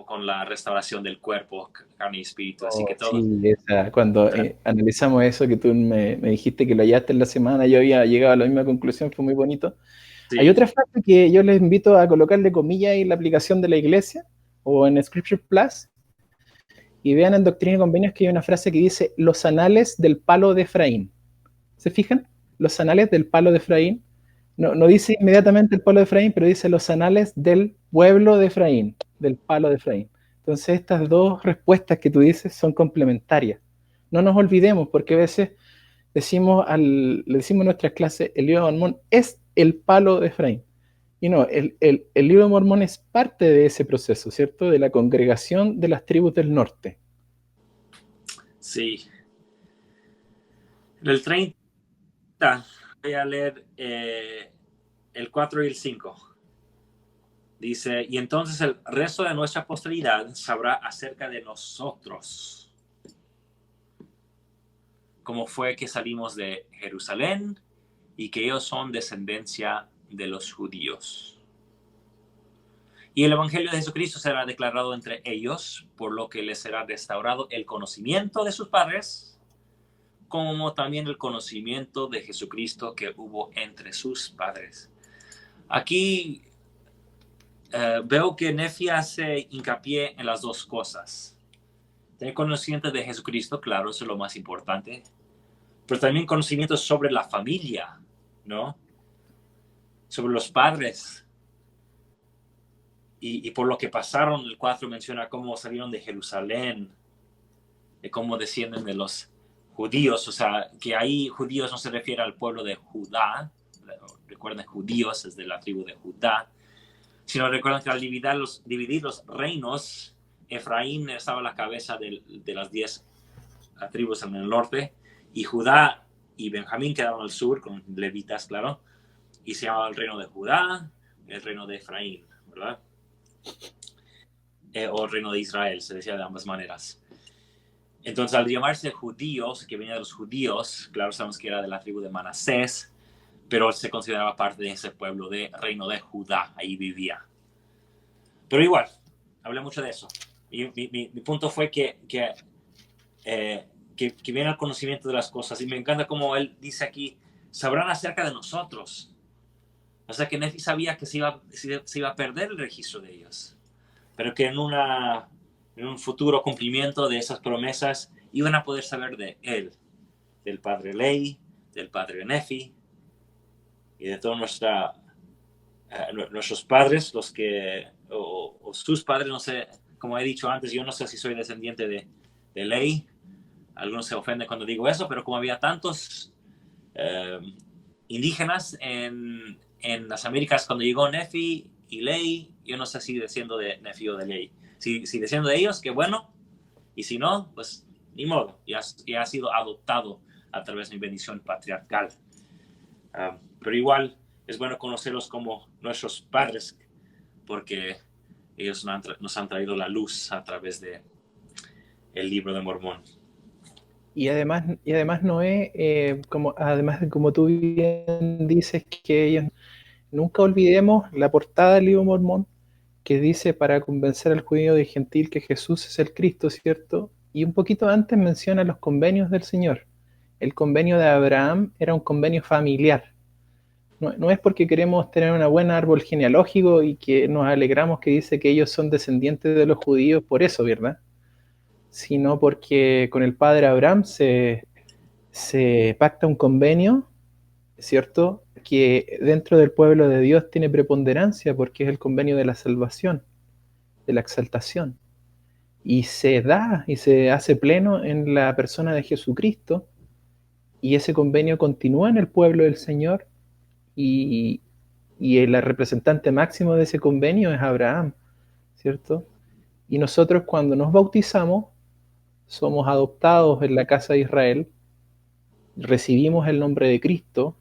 con la restauración del cuerpo, carne y espíritu. Así que todo. Sí, cuando analizamos eso que tú me dijiste que lo hallaste en la semana, yo había llegado a la misma conclusión, fue muy bonito. Sí. Hay otra frase que yo les invito a colocarle comillas en la aplicación de la iglesia o en Scripture Plus y vean en Doctrina y Convenios que hay una frase que dice los anales del palo de Efraín. ¿Se fijan? Los anales del palo de Efraín. No dice inmediatamente el palo de Efraín, pero dice los anales del pueblo de Efraín, del palo de Efraín. Entonces estas dos respuestas que tú dices son complementarias. No nos olvidemos, porque a veces le decimos en nuestras clases, el libro de Mormón es el palo de Efraín. Y no, el libro de Mormón es parte de ese proceso, ¿cierto? De la congregación de las tribus del norte. Sí. En el 30 voy a leer el 4 y el 5. Dice, y entonces el resto de nuestra posteridad sabrá acerca de nosotros, cómo fue que salimos de Jerusalén y que ellos son descendencia de los judíos. Y el evangelio de Jesucristo será declarado entre ellos, por lo que les será restaurado el conocimiento de sus padres, como también el conocimiento de Jesucristo que hubo entre sus padres. Aquí veo que Nefi hace hincapié en las dos cosas. Tener conocimiento de Jesucristo, claro, eso es lo más importante, pero también conocimiento sobre la familia, ¿no? Sobre los padres. Y por lo que pasaron, el 4 menciona cómo salieron de Jerusalén, de cómo descienden de los judíos. O sea, que ahí judíos no se refiere al pueblo de Judá. Recuerden, judíos es de la tribu de Judá. Sino recuerden que al dividir los reinos, Efraín estaba a la cabeza de las 10 tribus en el norte, y Judá y Benjamín quedaron al sur, con levitas, claro, y se llamaba el reino de Judá. el reino de Efraín, ¿verdad? O el reino de Israel, se decía de ambas maneras. Entonces, al llamarse judíos, que venía de los judíos, claro, sabemos que era de la tribu de Manasés, pero se consideraba parte de ese pueblo de reino de Judá, ahí vivía. Pero igual, hablé mucho de eso. Y mi punto fue que viene al conocimiento de las cosas. Y me encanta como él dice aquí, sabrán acerca de nosotros. O sea que Nefi sabía que se iba a perder el registro de ellos, pero que en un futuro cumplimiento de esas promesas iban a poder saber de él, del padre Lei, del padre Nefi y de todos nuestros padres, los que, o sus padres, no sé, como he dicho antes, yo no sé si soy descendiente de Lei. Algunos se ofenden cuando digo eso, pero como había tantos indígenas en las Américas cuando llegó Nefi y Lei, yo no sé si desciendo de Nefi o de Lei. Si desciendo de ellos, qué bueno, y si no, pues ni modo, ya ha sido adoptado a través de mi bendición patriarcal. Pero igual es bueno conocerlos como nuestros padres, porque ellos nos han traído la luz a través de el libro de Mormón. Y además Noé, como tú bien dices, que ellos nunca olvidemos la portada del libro de Mormón, que dice para convencer al judío y gentil que Jesús es el Cristo, ¿cierto? Y un poquito antes menciona los convenios del Señor. El convenio de Abraham era un convenio familiar. No es porque queremos tener un buen árbol genealógico y que nos alegramos que dice que ellos son descendientes de los judíos por eso, ¿verdad? Sino porque con el padre Abraham se pacta un convenio, ¿cierto? Que dentro del pueblo de Dios tiene preponderancia porque es el convenio de la salvación, de la exaltación. Y se da y se hace pleno en la persona de Jesucristo, y ese convenio continúa en el pueblo del Señor, y el representante máximo de ese convenio es Abraham, ¿cierto? Y nosotros cuando nos bautizamos somos adoptados en la casa de Israel, recibimos el nombre de Cristo,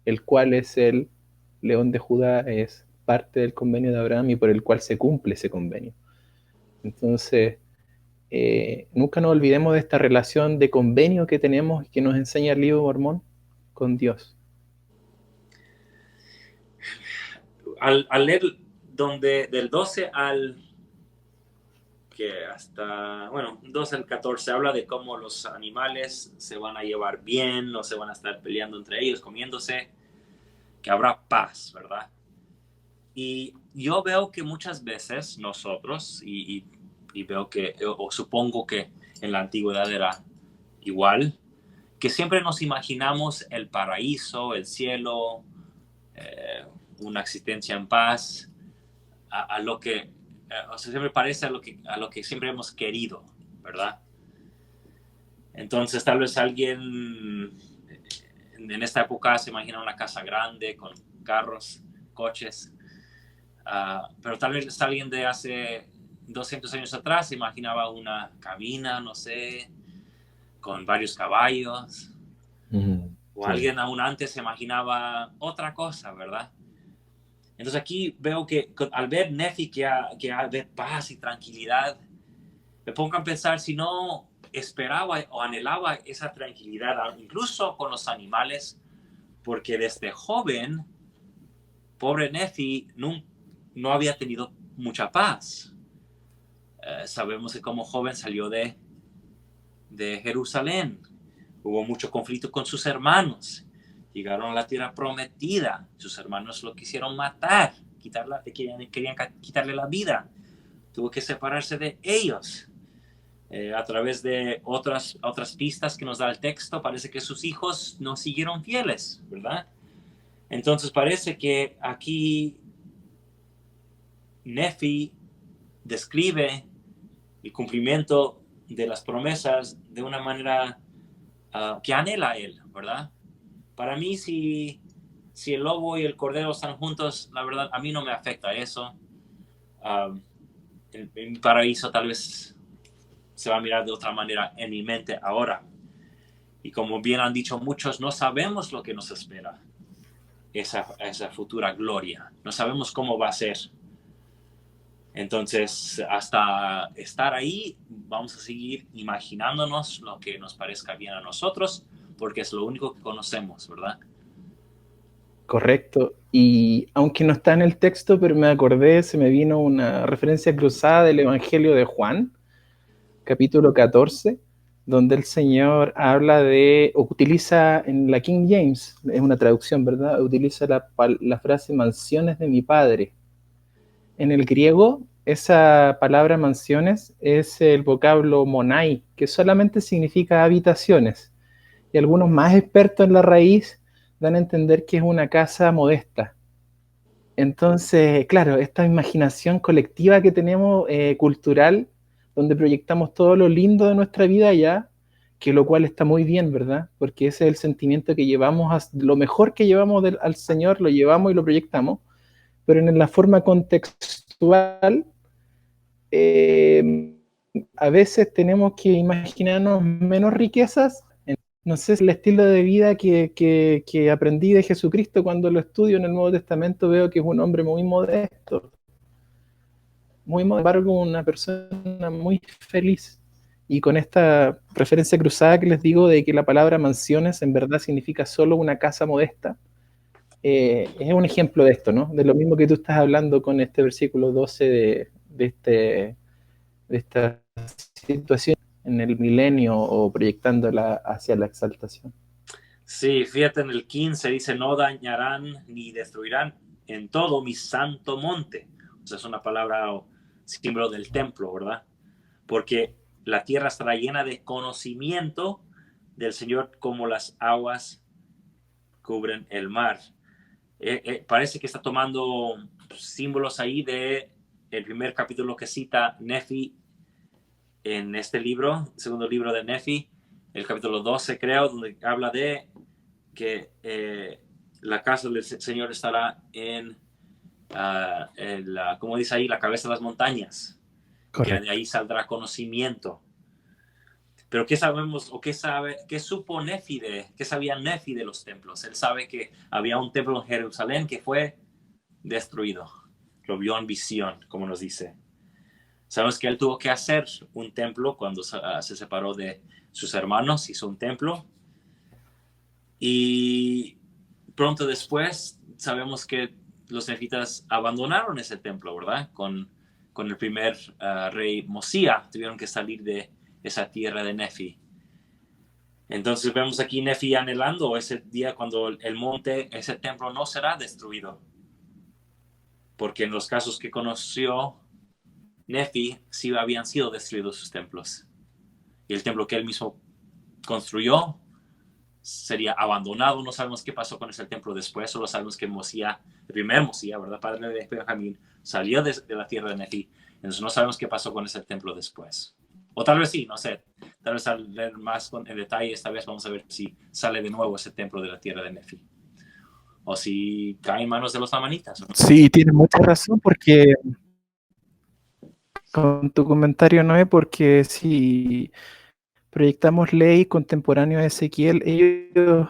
el cual es el León de Judá, es parte del convenio de Abraham y por el cual se cumple ese convenio. Entonces, nunca nos olvidemos de esta relación de convenio que tenemos y que nos enseña el libro Mormón con Dios. Al leer del 12 al que hasta, bueno, 12 al 14 habla de cómo los animales se van a llevar bien, no se van a estar peleando entre ellos, comiéndose, que habrá paz, ¿verdad? Y yo veo que muchas veces nosotros, y veo que, o supongo que en la antigüedad era igual, que siempre nos imaginamos el paraíso, el cielo, una existencia en paz, a lo que, o sea, siempre parece a lo que siempre hemos querido, ¿verdad? Entonces tal vez alguien en esta época se imagina una casa grande con carros, coches, pero tal vez alguien de hace 200 años atrás se imaginaba una cabina, no sé, con varios caballos, o alguien aún antes se imaginaba otra cosa, ¿verdad? Entonces aquí veo que al ver Nefi que hay paz y tranquilidad, me pongo a pensar si no esperaba o anhelaba esa tranquilidad, incluso con los animales, porque desde joven, pobre Nefi no había tenido mucha paz. Sabemos que como joven salió de Jerusalén, hubo mucho conflicto con sus hermanos, llegaron a la tierra prometida, sus hermanos lo quisieron matar, querían quitarle la vida, tuvo que separarse de ellos. A través de otras pistas que nos da el texto, parece que sus hijos no siguieron fieles, ¿verdad? Entonces parece que aquí Nefi describe el cumplimiento de las promesas de una manera que anhela él, ¿verdad? Para mí, si el lobo y el cordero están juntos, la verdad, a mí no me afecta eso. En mi paraíso tal vez se va a mirar de otra manera en mi mente ahora. Y como bien han dicho muchos, no sabemos lo que nos espera esa futura gloria. No sabemos cómo va a ser. Entonces, hasta estar ahí, vamos a seguir imaginándonos lo que nos parezca bien a nosotros, porque es lo único que conocemos, ¿verdad? Correcto. Y aunque no está en el texto, pero me acordé, se me vino una referencia cruzada del Evangelio de Juan, capítulo 14, donde el Señor habla de, o utiliza en la King James, es una traducción, ¿verdad? Utiliza la frase mansiones de mi Padre. En el griego, esa palabra mansiones es el vocablo monai, que solamente significa habitaciones. Y algunos más expertos en la raíz dan a entender que es una casa modesta. Entonces, claro, esta imaginación colectiva que tenemos cultural, donde proyectamos todo lo lindo de nuestra vida allá, que lo cual está muy bien, ¿verdad? Porque ese es el sentimiento que llevamos, lo mejor que llevamos al Señor, lo llevamos y lo proyectamos, pero en la forma contextual, eh, a veces tenemos que imaginarnos menos riquezas. No sé, el estilo de vida que aprendí de Jesucristo cuando lo estudio en el Nuevo Testamento, veo que es un hombre muy modesto, muy sin embargo, una persona muy feliz. Y con esta referencia cruzada que les digo de que la palabra mansiones en verdad significa solo una casa modesta, es un ejemplo de esto, ¿no? De lo mismo que tú estás hablando con este versículo 12 de esta situación en el milenio o proyectándola hacia la exaltación. Sí, fíjate en el 15 dice, no dañarán ni destruirán en todo mi santo monte. O sea, es una palabra o símbolo del templo, ¿verdad? Porque la tierra estará llena de conocimiento del Señor como las aguas cubren el mar. Parece que está tomando símbolos ahí de el primer capítulo que cita Nefi en este libro, el segundo libro de Nefi, el capítulo 12 creo, donde habla de que la casa del Señor estará como dice ahí, la cabeza de las montañas. Correcto. Que de ahí saldrá conocimiento. Pero ¿qué sabemos o qué supo Nefi qué sabía Nefi de los templos? Él sabe que había un templo en Jerusalén que fue destruido. Lo vio en visión, como nos dice. Sabemos que él tuvo que hacer un templo cuando se separó de sus hermanos, hizo un templo. Y pronto después sabemos que los nefitas abandonaron ese templo, ¿verdad? Con el primer rey Mosía, tuvieron que salir de esa tierra de Nefi. Entonces vemos aquí Nefi anhelando ese día cuando el monte, ese templo no será destruido. Porque en los casos que conoció Nefi, sí habían sido destruidos sus templos. Y el templo que él mismo construyó sería abandonado. No sabemos qué pasó con ese templo después, solo sabemos que Mosía, el primer Mosía, ¿verdad? Padre de Benjamín, salió de la tierra de Nefi. Entonces no sabemos qué pasó con ese templo después. O tal vez sí, no sé. Tal vez al leer más en detalle, esta vez vamos a ver si sale de nuevo ese templo de la tierra de Nefi. O si cae en manos de los amanitas. ¿No? Sí, tienes mucha razón, porque con tu comentario, Noé, porque si proyectamos ley contemporáneo a Ezequiel, ellos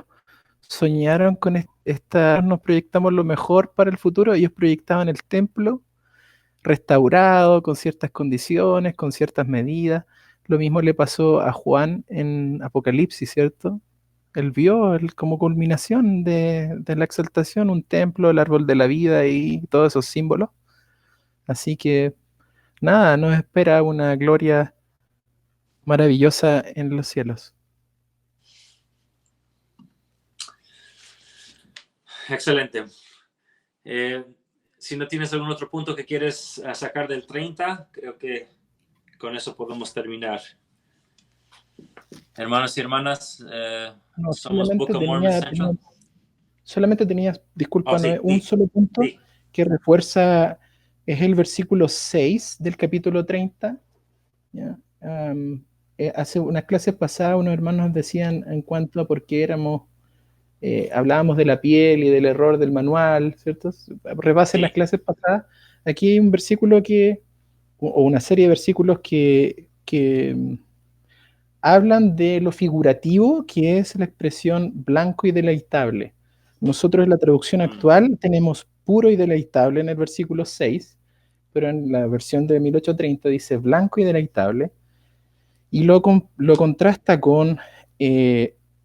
soñaron con nos proyectamos lo mejor para el futuro, ellos proyectaban el templo restaurado, con ciertas condiciones, con ciertas medidas. Lo mismo le pasó a Juan en Apocalipsis, ¿cierto? Él vio como culminación de la exaltación un templo, el árbol de la vida y todos esos símbolos. Así que nada, nos espera una gloria maravillosa en los cielos. Excelente. Si no tienes algún otro punto que quieres sacar del 30, creo que con eso podemos terminar. Hermanos y hermanas, no, somos Book of Mormon Central. Solamente tenías, disculpa, sí, un solo punto que refuerza, es el versículo 6 del capítulo 30. ¿Ya? Hace unas clases pasadas unos hermanos decían en cuanto a por qué hablábamos de la piel y del error del manual, ¿cierto? Repasen las clases pasadas. Aquí hay un versículo o una serie de versículos que hablan de lo figurativo que es la expresión blanco y deleitable. Nosotros en la traducción actual tenemos puro y deleitable en el versículo 6, pero en la versión de 1830 dice blanco y deleitable, y lo contrasta con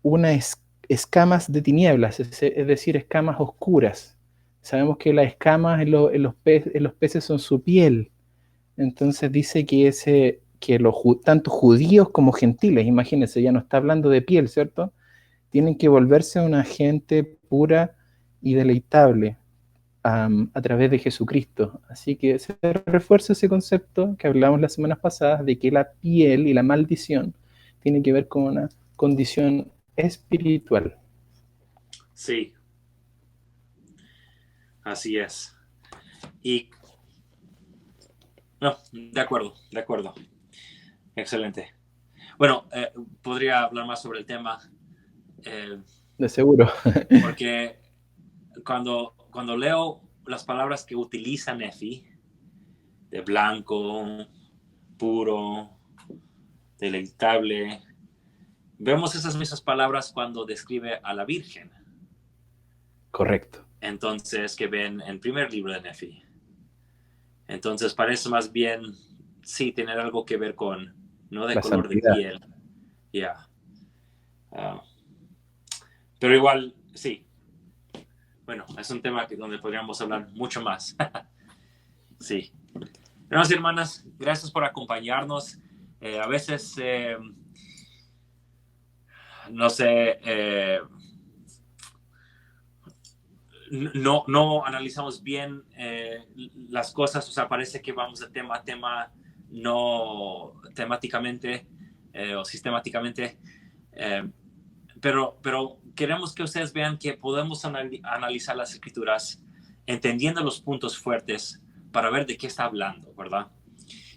unas escamas de tinieblas, es decir, escamas oscuras. Sabemos que las escamas en los peces son su piel. Entonces dice que tanto judíos como gentiles, imagínense, ya no está hablando de piel, ¿cierto? Tienen que volverse una gente pura y deleitable a través de Jesucristo. Así que se refuerza ese concepto que hablamos las semanas pasadas de que la piel y la maldición tienen que ver con una condición espiritual. Sí, así es. Y no, de acuerdo, de acuerdo. Excelente. Bueno, podría hablar más sobre el tema. De seguro. Porque cuando leo las palabras que utiliza Nefi, de blanco, puro, deleitable, vemos esas mismas palabras cuando describe a la Virgen. Correcto. Entonces, que ven en el primer libro de Nefi. Entonces, parece más bien, sí, tener algo que ver con, no de La color santidad. de piel. Ya. Pero igual, sí. Bueno, es un tema donde podríamos hablar mucho más. Sí. Hermanos y hermanas, gracias por acompañarnos. A veces, no sé, no analizamos bien las cosas, o sea, parece que vamos de tema a tema, no temáticamente o sistemáticamente, pero queremos que ustedes vean que podemos analizar las escrituras entendiendo los puntos fuertes para ver de qué está hablando, ¿verdad?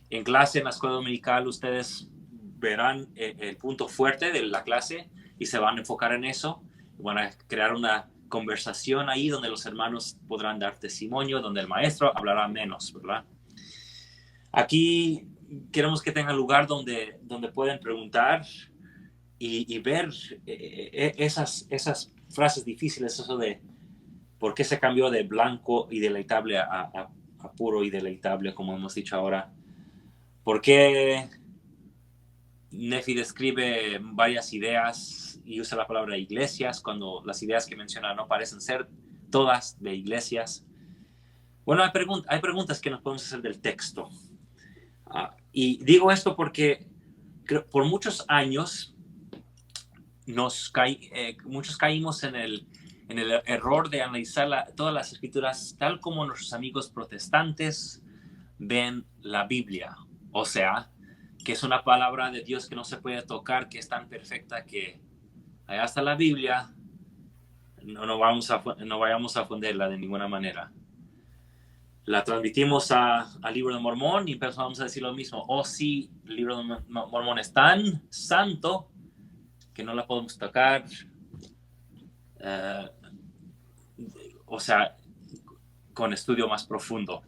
En clase, en la escuela dominical, ustedes verán el punto fuerte de la clase y se van a enfocar en eso. Van a crear una conversación ahí donde los hermanos podrán dar testimonio, donde el maestro hablará menos, ¿verdad? Aquí queremos que tengan lugar donde pueden preguntar y ver esas frases difíciles, eso de por qué se cambió de blanco y deleitable a puro y deleitable, como hemos dicho ahora. ¿Por qué Nefi describe varias ideas y usa la palabra iglesias cuando las ideas que menciona no parecen ser todas de iglesias? Bueno, hay preguntas que nos podemos hacer del texto. Y digo esto porque por muchos años muchos caímos en el error de analizar todas las escrituras tal como nuestros amigos protestantes ven la Biblia. O sea, que es una palabra de Dios que no se puede tocar, que es tan perfecta que allá está la Biblia, no vayamos a fundirla de ninguna manera. La transmitimos al libro de Mormón y empezamos a decir lo mismo. Oh, sí, el libro de Mormón es tan santo que no la podemos tocar. O sea, con estudio más profundo.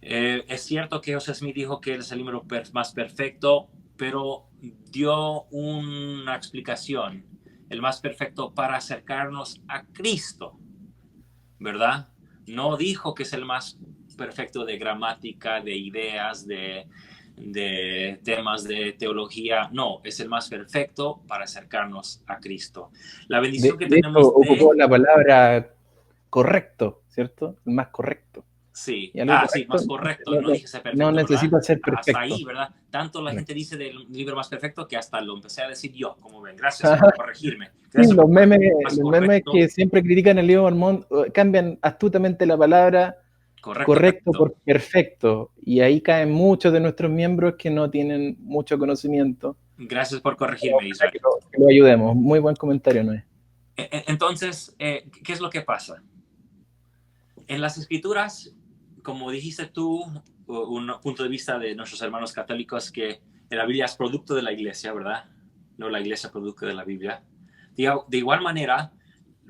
Es cierto que José Smith dijo que es el libro más perfecto, pero dio una explicación, el más perfecto para acercarnos a Cristo, ¿verdad? No dijo que es el más perfecto de gramática, de ideas, de temas de teología. No, es el más perfecto para acercarnos a Cristo. La bendición que De hecho, tenemos ocupó la palabra correcto, ¿cierto? El más correcto. Sí, sí, Correcto más correcto. No dije ser no perfecto, ¿verdad? necesita ser Hasta perfecto. ahí, ¿verdad? Tanto la gente dice del libro más perfecto que hasta lo empecé a decir yo, como ven. Gracias por corregirme. Sí, Gracias los por memes que siempre critican el libro Mormón cambian astutamente la palabra correcto por perfecto. Y ahí caen muchos de nuestros miembros que no tienen mucho conocimiento. Gracias por corregirme, Israel. Que lo ayudemos. Muy buen comentario, Noé. Entonces, ¿qué es lo que pasa? En las escrituras, como dijiste tú, un punto de vista de nuestros hermanos católicos, que la Biblia es producto de la iglesia, ¿verdad? No la iglesia producto de la Biblia. De igual manera,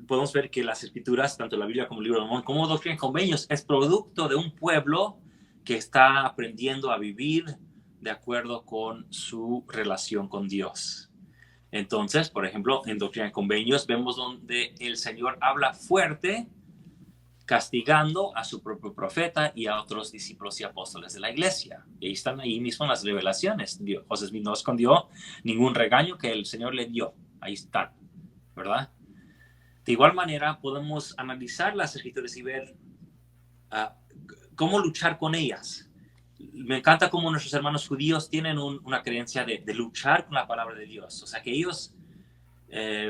podemos ver que las escrituras, tanto la Biblia como el libro de Mormón, como Doctrina y Convenios, es producto de un pueblo que está aprendiendo a vivir de acuerdo con su relación con Dios. Entonces, por ejemplo, en Doctrina y Convenios vemos donde el Señor habla fuerte, castigando a su propio profeta y a otros discípulos y apóstoles de la iglesia. Y ahí están ahí mismo las revelaciones. José Smith no escondió ningún regaño que el Señor le dio. Ahí están, ¿verdad? De igual manera, podemos analizar las escrituras y ver cómo luchar con ellas. Me encanta cómo nuestros hermanos judíos tienen una creencia de luchar con la palabra de Dios. O sea, que ellos,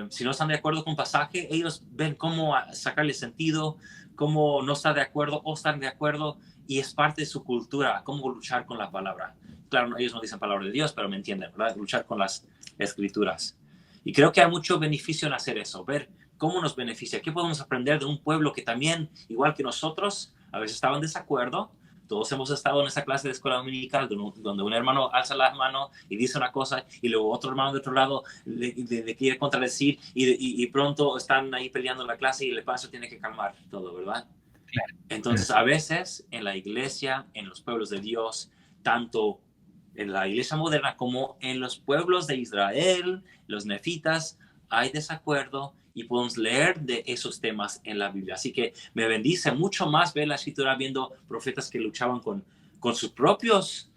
si no están de acuerdo con un pasaje, ellos ven cómo sacarle sentido, cómo no estar de acuerdo o estar de acuerdo, y es parte de su cultura, cómo luchar con la palabra. Claro, ellos no dicen palabra de Dios, pero me entienden, ¿verdad? Luchar con las escrituras. Y creo que hay mucho beneficio en hacer eso, ver cómo nos beneficia, qué podemos aprender de un pueblo que también, igual que nosotros, a veces estaba en desacuerdo. Todos hemos estado en esa clase de escuela dominical donde un hermano alza la mano y dice una cosa y luego otro hermano de otro lado le quiere contradecir y pronto están ahí peleando en la clase y el pastor tiene que calmar todo, ¿verdad? Claro. Entonces, a veces en la iglesia, en los pueblos de Dios, tanto en la iglesia moderna como en los pueblos de Israel, los nefitas, hay desacuerdo y podemos leer de esos temas en la Biblia. Así que me bendice mucho más ver la escritura viendo profetas que luchaban con sus propias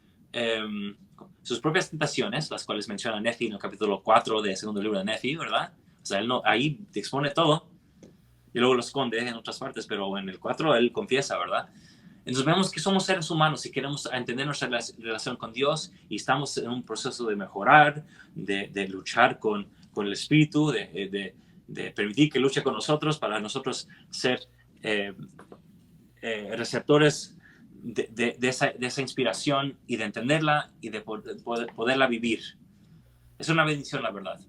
tentaciones, las cuales menciona Nefi en el capítulo 4 del segundo libro de Nefi, ¿verdad? O sea, él ahí te expone todo y luego lo esconde en otras partes, pero en el 4 él confiesa, ¿verdad? Entonces vemos que somos seres humanos y queremos entender nuestra relación con Dios y estamos en un proceso de mejorar, de luchar con el Espíritu, de permitir que luche con nosotros para nosotros ser receptores de esa inspiración y de entenderla y de poderla vivir. Es una bendición, la verdad.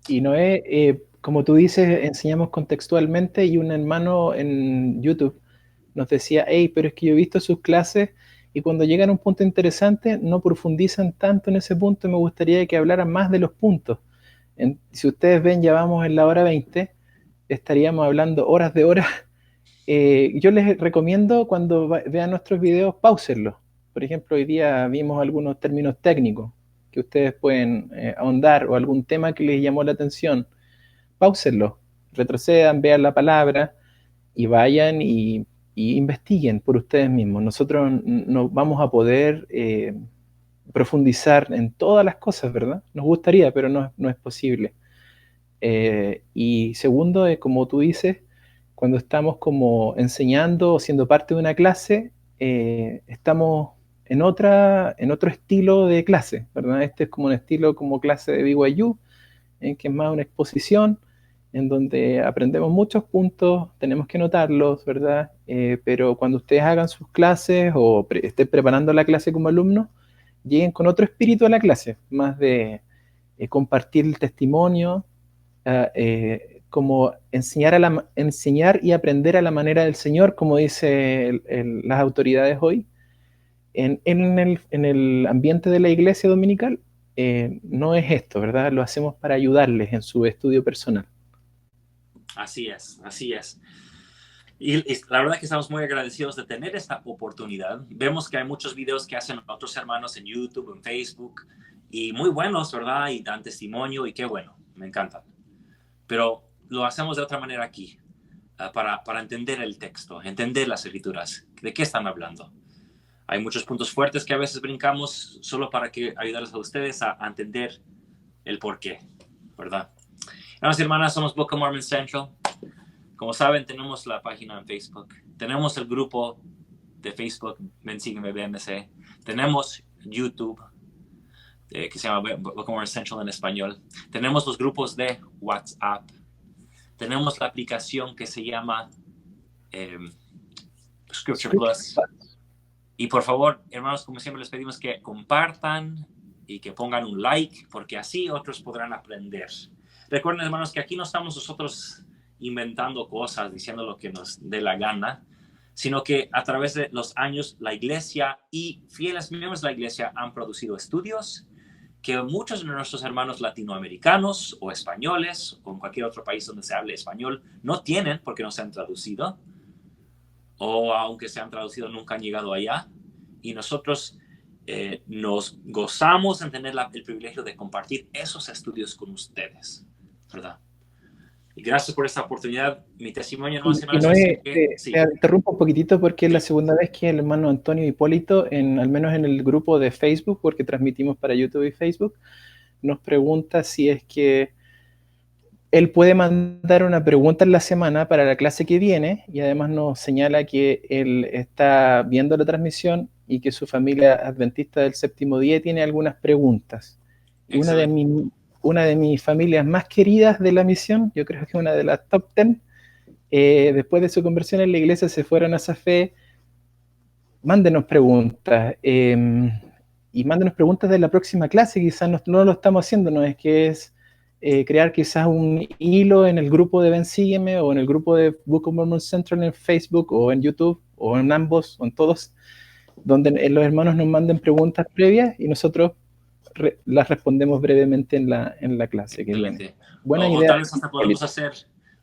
Y Noé, como tú dices, enseñamos contextualmente y un hermano en YouTube nos decía, hey, pero es que yo he visto sus clases y cuando llegan a un punto interesante no profundizan tanto en ese punto y me gustaría que hablaran más de los puntos. Si ustedes ven, ya vamos en la hora 20, estaríamos hablando horas de horas. Yo les recomiendo cuando vean nuestros videos, pausenlos. Por ejemplo, hoy día vimos algunos términos técnicos que ustedes pueden ahondar o algún tema que les llamó la atención. Pausenlo, retrocedan, vean la palabra y vayan y investiguen por ustedes mismos. Nosotros no vamos a poder profundizar en todas las cosas, ¿verdad? Nos gustaría, pero no es posible. Y segundo, como tú dices, cuando estamos como enseñando o siendo parte de una clase, estamos en otro estilo de clase, ¿verdad? Este es como un estilo como clase de BYU, en que es más una exposición, en donde aprendemos muchos puntos, tenemos que notarlos, ¿verdad? Pero cuando ustedes hagan sus clases o estén preparando la clase como alumnos, lleguen con otro espíritu a la clase, más de compartir el testimonio, como enseñar y aprender a la manera del Señor, como dice las autoridades hoy, en el ambiente de la iglesia dominical. No es esto, ¿verdad? Lo hacemos para ayudarles en su estudio personal. Así es, así es. Y la verdad que estamos muy agradecidos de tener esta oportunidad. Vemos que hay muchos videos que hacen otros hermanos en YouTube, en Facebook, y muy buenos, ¿verdad? Y dan testimonio y qué bueno, me encantan. Pero lo hacemos de otra manera aquí, para entender el texto, entender las escrituras, de qué están hablando. Hay muchos puntos fuertes que a veces brincamos solo para que ayudarles a ustedes a entender el porqué, ¿verdad? Hermanos y hermanas, somos Book of Mormon Central. Como saben, tenemos la página en Facebook. Tenemos el grupo de Facebook, Ven Sígueme BMC. Tenemos YouTube, que se llama Book of Mormon Central en español. Tenemos los grupos de WhatsApp. Tenemos la aplicación que se llama Scripture Plus. Y por favor, hermanos, como siempre les pedimos que compartan y que pongan un like, porque así otros podrán aprender. Recuerden, hermanos, que aquí no estamos nosotros inventando cosas, diciendo lo que nos dé la gana, sino que a través de los años la iglesia y fieles miembros de la iglesia han producido estudios que muchos de nuestros hermanos latinoamericanos o españoles o en cualquier otro país donde se hable español no tienen porque no se han traducido, o aunque se han traducido nunca han llegado allá. Y nosotros nos gozamos en tener el privilegio de compartir esos estudios con ustedes, ¿verdad? Y gracias por esta oportunidad. Mi testimonio, hermanos y Y hermanas, no yo sé que sí. te interrumpo un poquitito porque es la Sí. segunda vez que el hermano Antonio Hipólito, al menos en el grupo de Facebook, porque transmitimos para YouTube y Facebook, nos pregunta si es que él puede mandar una pregunta en la semana para la clase que viene, y además nos señala que él está viendo la transmisión y que su familia adventista del séptimo día tiene algunas preguntas. Excelente. Una de mis familias más queridas de la misión, yo creo que una de las top 10, después de su conversión en la iglesia se fueron a esa fe. Mándenos preguntas, y mándenos preguntas de la próxima clase. Quizás no lo estamos haciendo, no es que es crear quizás un hilo en el grupo de Ven Sígueme o en el grupo de Book of Mormon Central en Facebook o en YouTube o en ambos o en todos, donde los hermanos nos manden preguntas previas y nosotros las respondemos brevemente en la clase que viene. Excelente. Buena O idea. tal vez hasta podemos hacer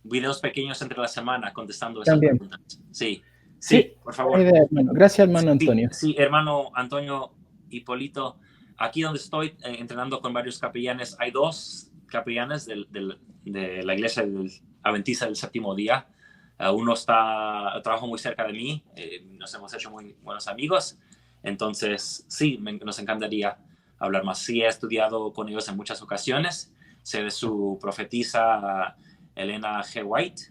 videos pequeños entre la semana contestando esas También. preguntas. Sí, Sí, sí, por buena favor. idea, hermano. Gracias, hermano Sí, Antonio. sí, hermano Antonio Hipólito, aquí donde estoy entrenando con varios capellanes, hay dos capellanes de la iglesia del Adventista del Séptimo Día. Uno trabaja muy cerca de mí, nos hemos hecho muy buenos amigos, entonces sí, nos encantaría hablar más. Sí, he estudiado con ellos en muchas ocasiones, sé de su profetisa Elena G. White,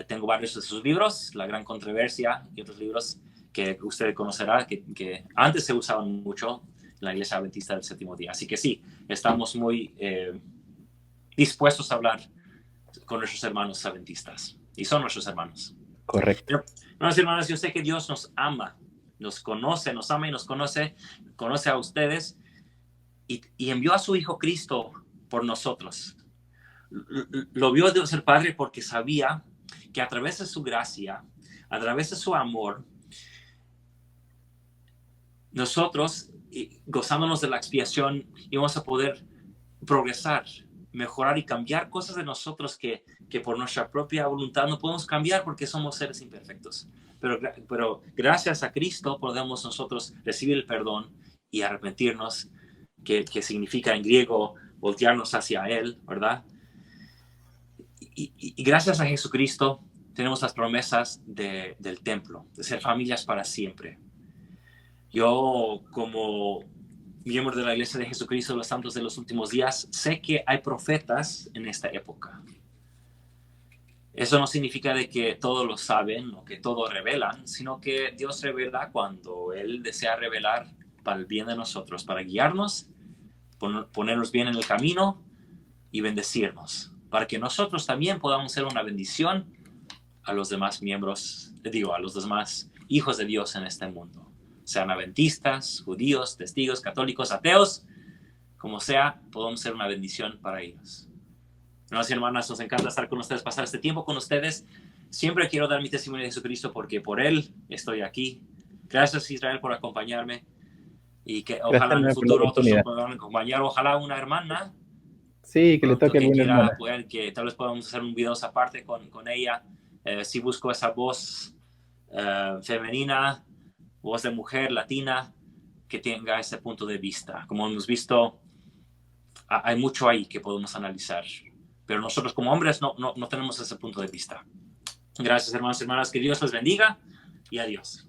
tengo varios de sus libros, La Gran Controversia y otros libros que usted conocerá, que antes se usaban mucho en la iglesia adventista del séptimo día. Así que sí, estamos muy dispuestos a hablar con nuestros hermanos adventistas. Y son nuestros hermanos. Correcto. Hermanos y hermanas, yo sé que Dios nos ama, nos conoce, nos ama y nos conoce a ustedes y envió a su Hijo Cristo por nosotros. Lo vio Dios el Padre porque sabía que a través de su gracia, a través de su amor, nosotros, gozándonos de la expiación, íbamos a poder progresar, mejorar y cambiar cosas de nosotros que por nuestra propia voluntad no podemos cambiar porque somos seres imperfectos. Pero gracias a Cristo podemos nosotros recibir el perdón y arrepentirnos, que significa en griego voltearnos hacia Él, ¿verdad? Y gracias a Jesucristo tenemos las promesas del templo, de ser familias para siempre. Yo, como miembro de la Iglesia de Jesucristo de los Santos de los Últimos Días, sé que hay profetas en esta época. Eso no significa de que todos lo saben o que todos revelan, sino que Dios revela cuando Él desea revelar para el bien de nosotros, para guiarnos, ponernos bien en el camino y bendecirnos, para que nosotros también podamos ser una bendición a los demás miembros, a los demás hijos de Dios en este mundo. Sean adventistas, judíos, testigos, católicos, ateos, como sea, podemos ser una bendición para ellos. Hermanos y hermanas, nos encanta estar con ustedes, pasar este tiempo con ustedes. Siempre quiero dar mi testimonio de Jesucristo porque por Él estoy aquí. Gracias, Israel, por acompañarme y que ojalá en el futuro otros nos puedan acompañar. Ojalá una hermana. Sí, que le toque a alguna hermana. Que tal vez podamos hacer un video aparte con ella. Si busco esa voz femenina, voz de mujer latina que tenga ese punto de vista. Como hemos visto, hay mucho ahí que podemos analizar, pero nosotros como hombres no tenemos ese punto de vista. Gracias, hermanos y hermanas, que Dios les bendiga y adiós.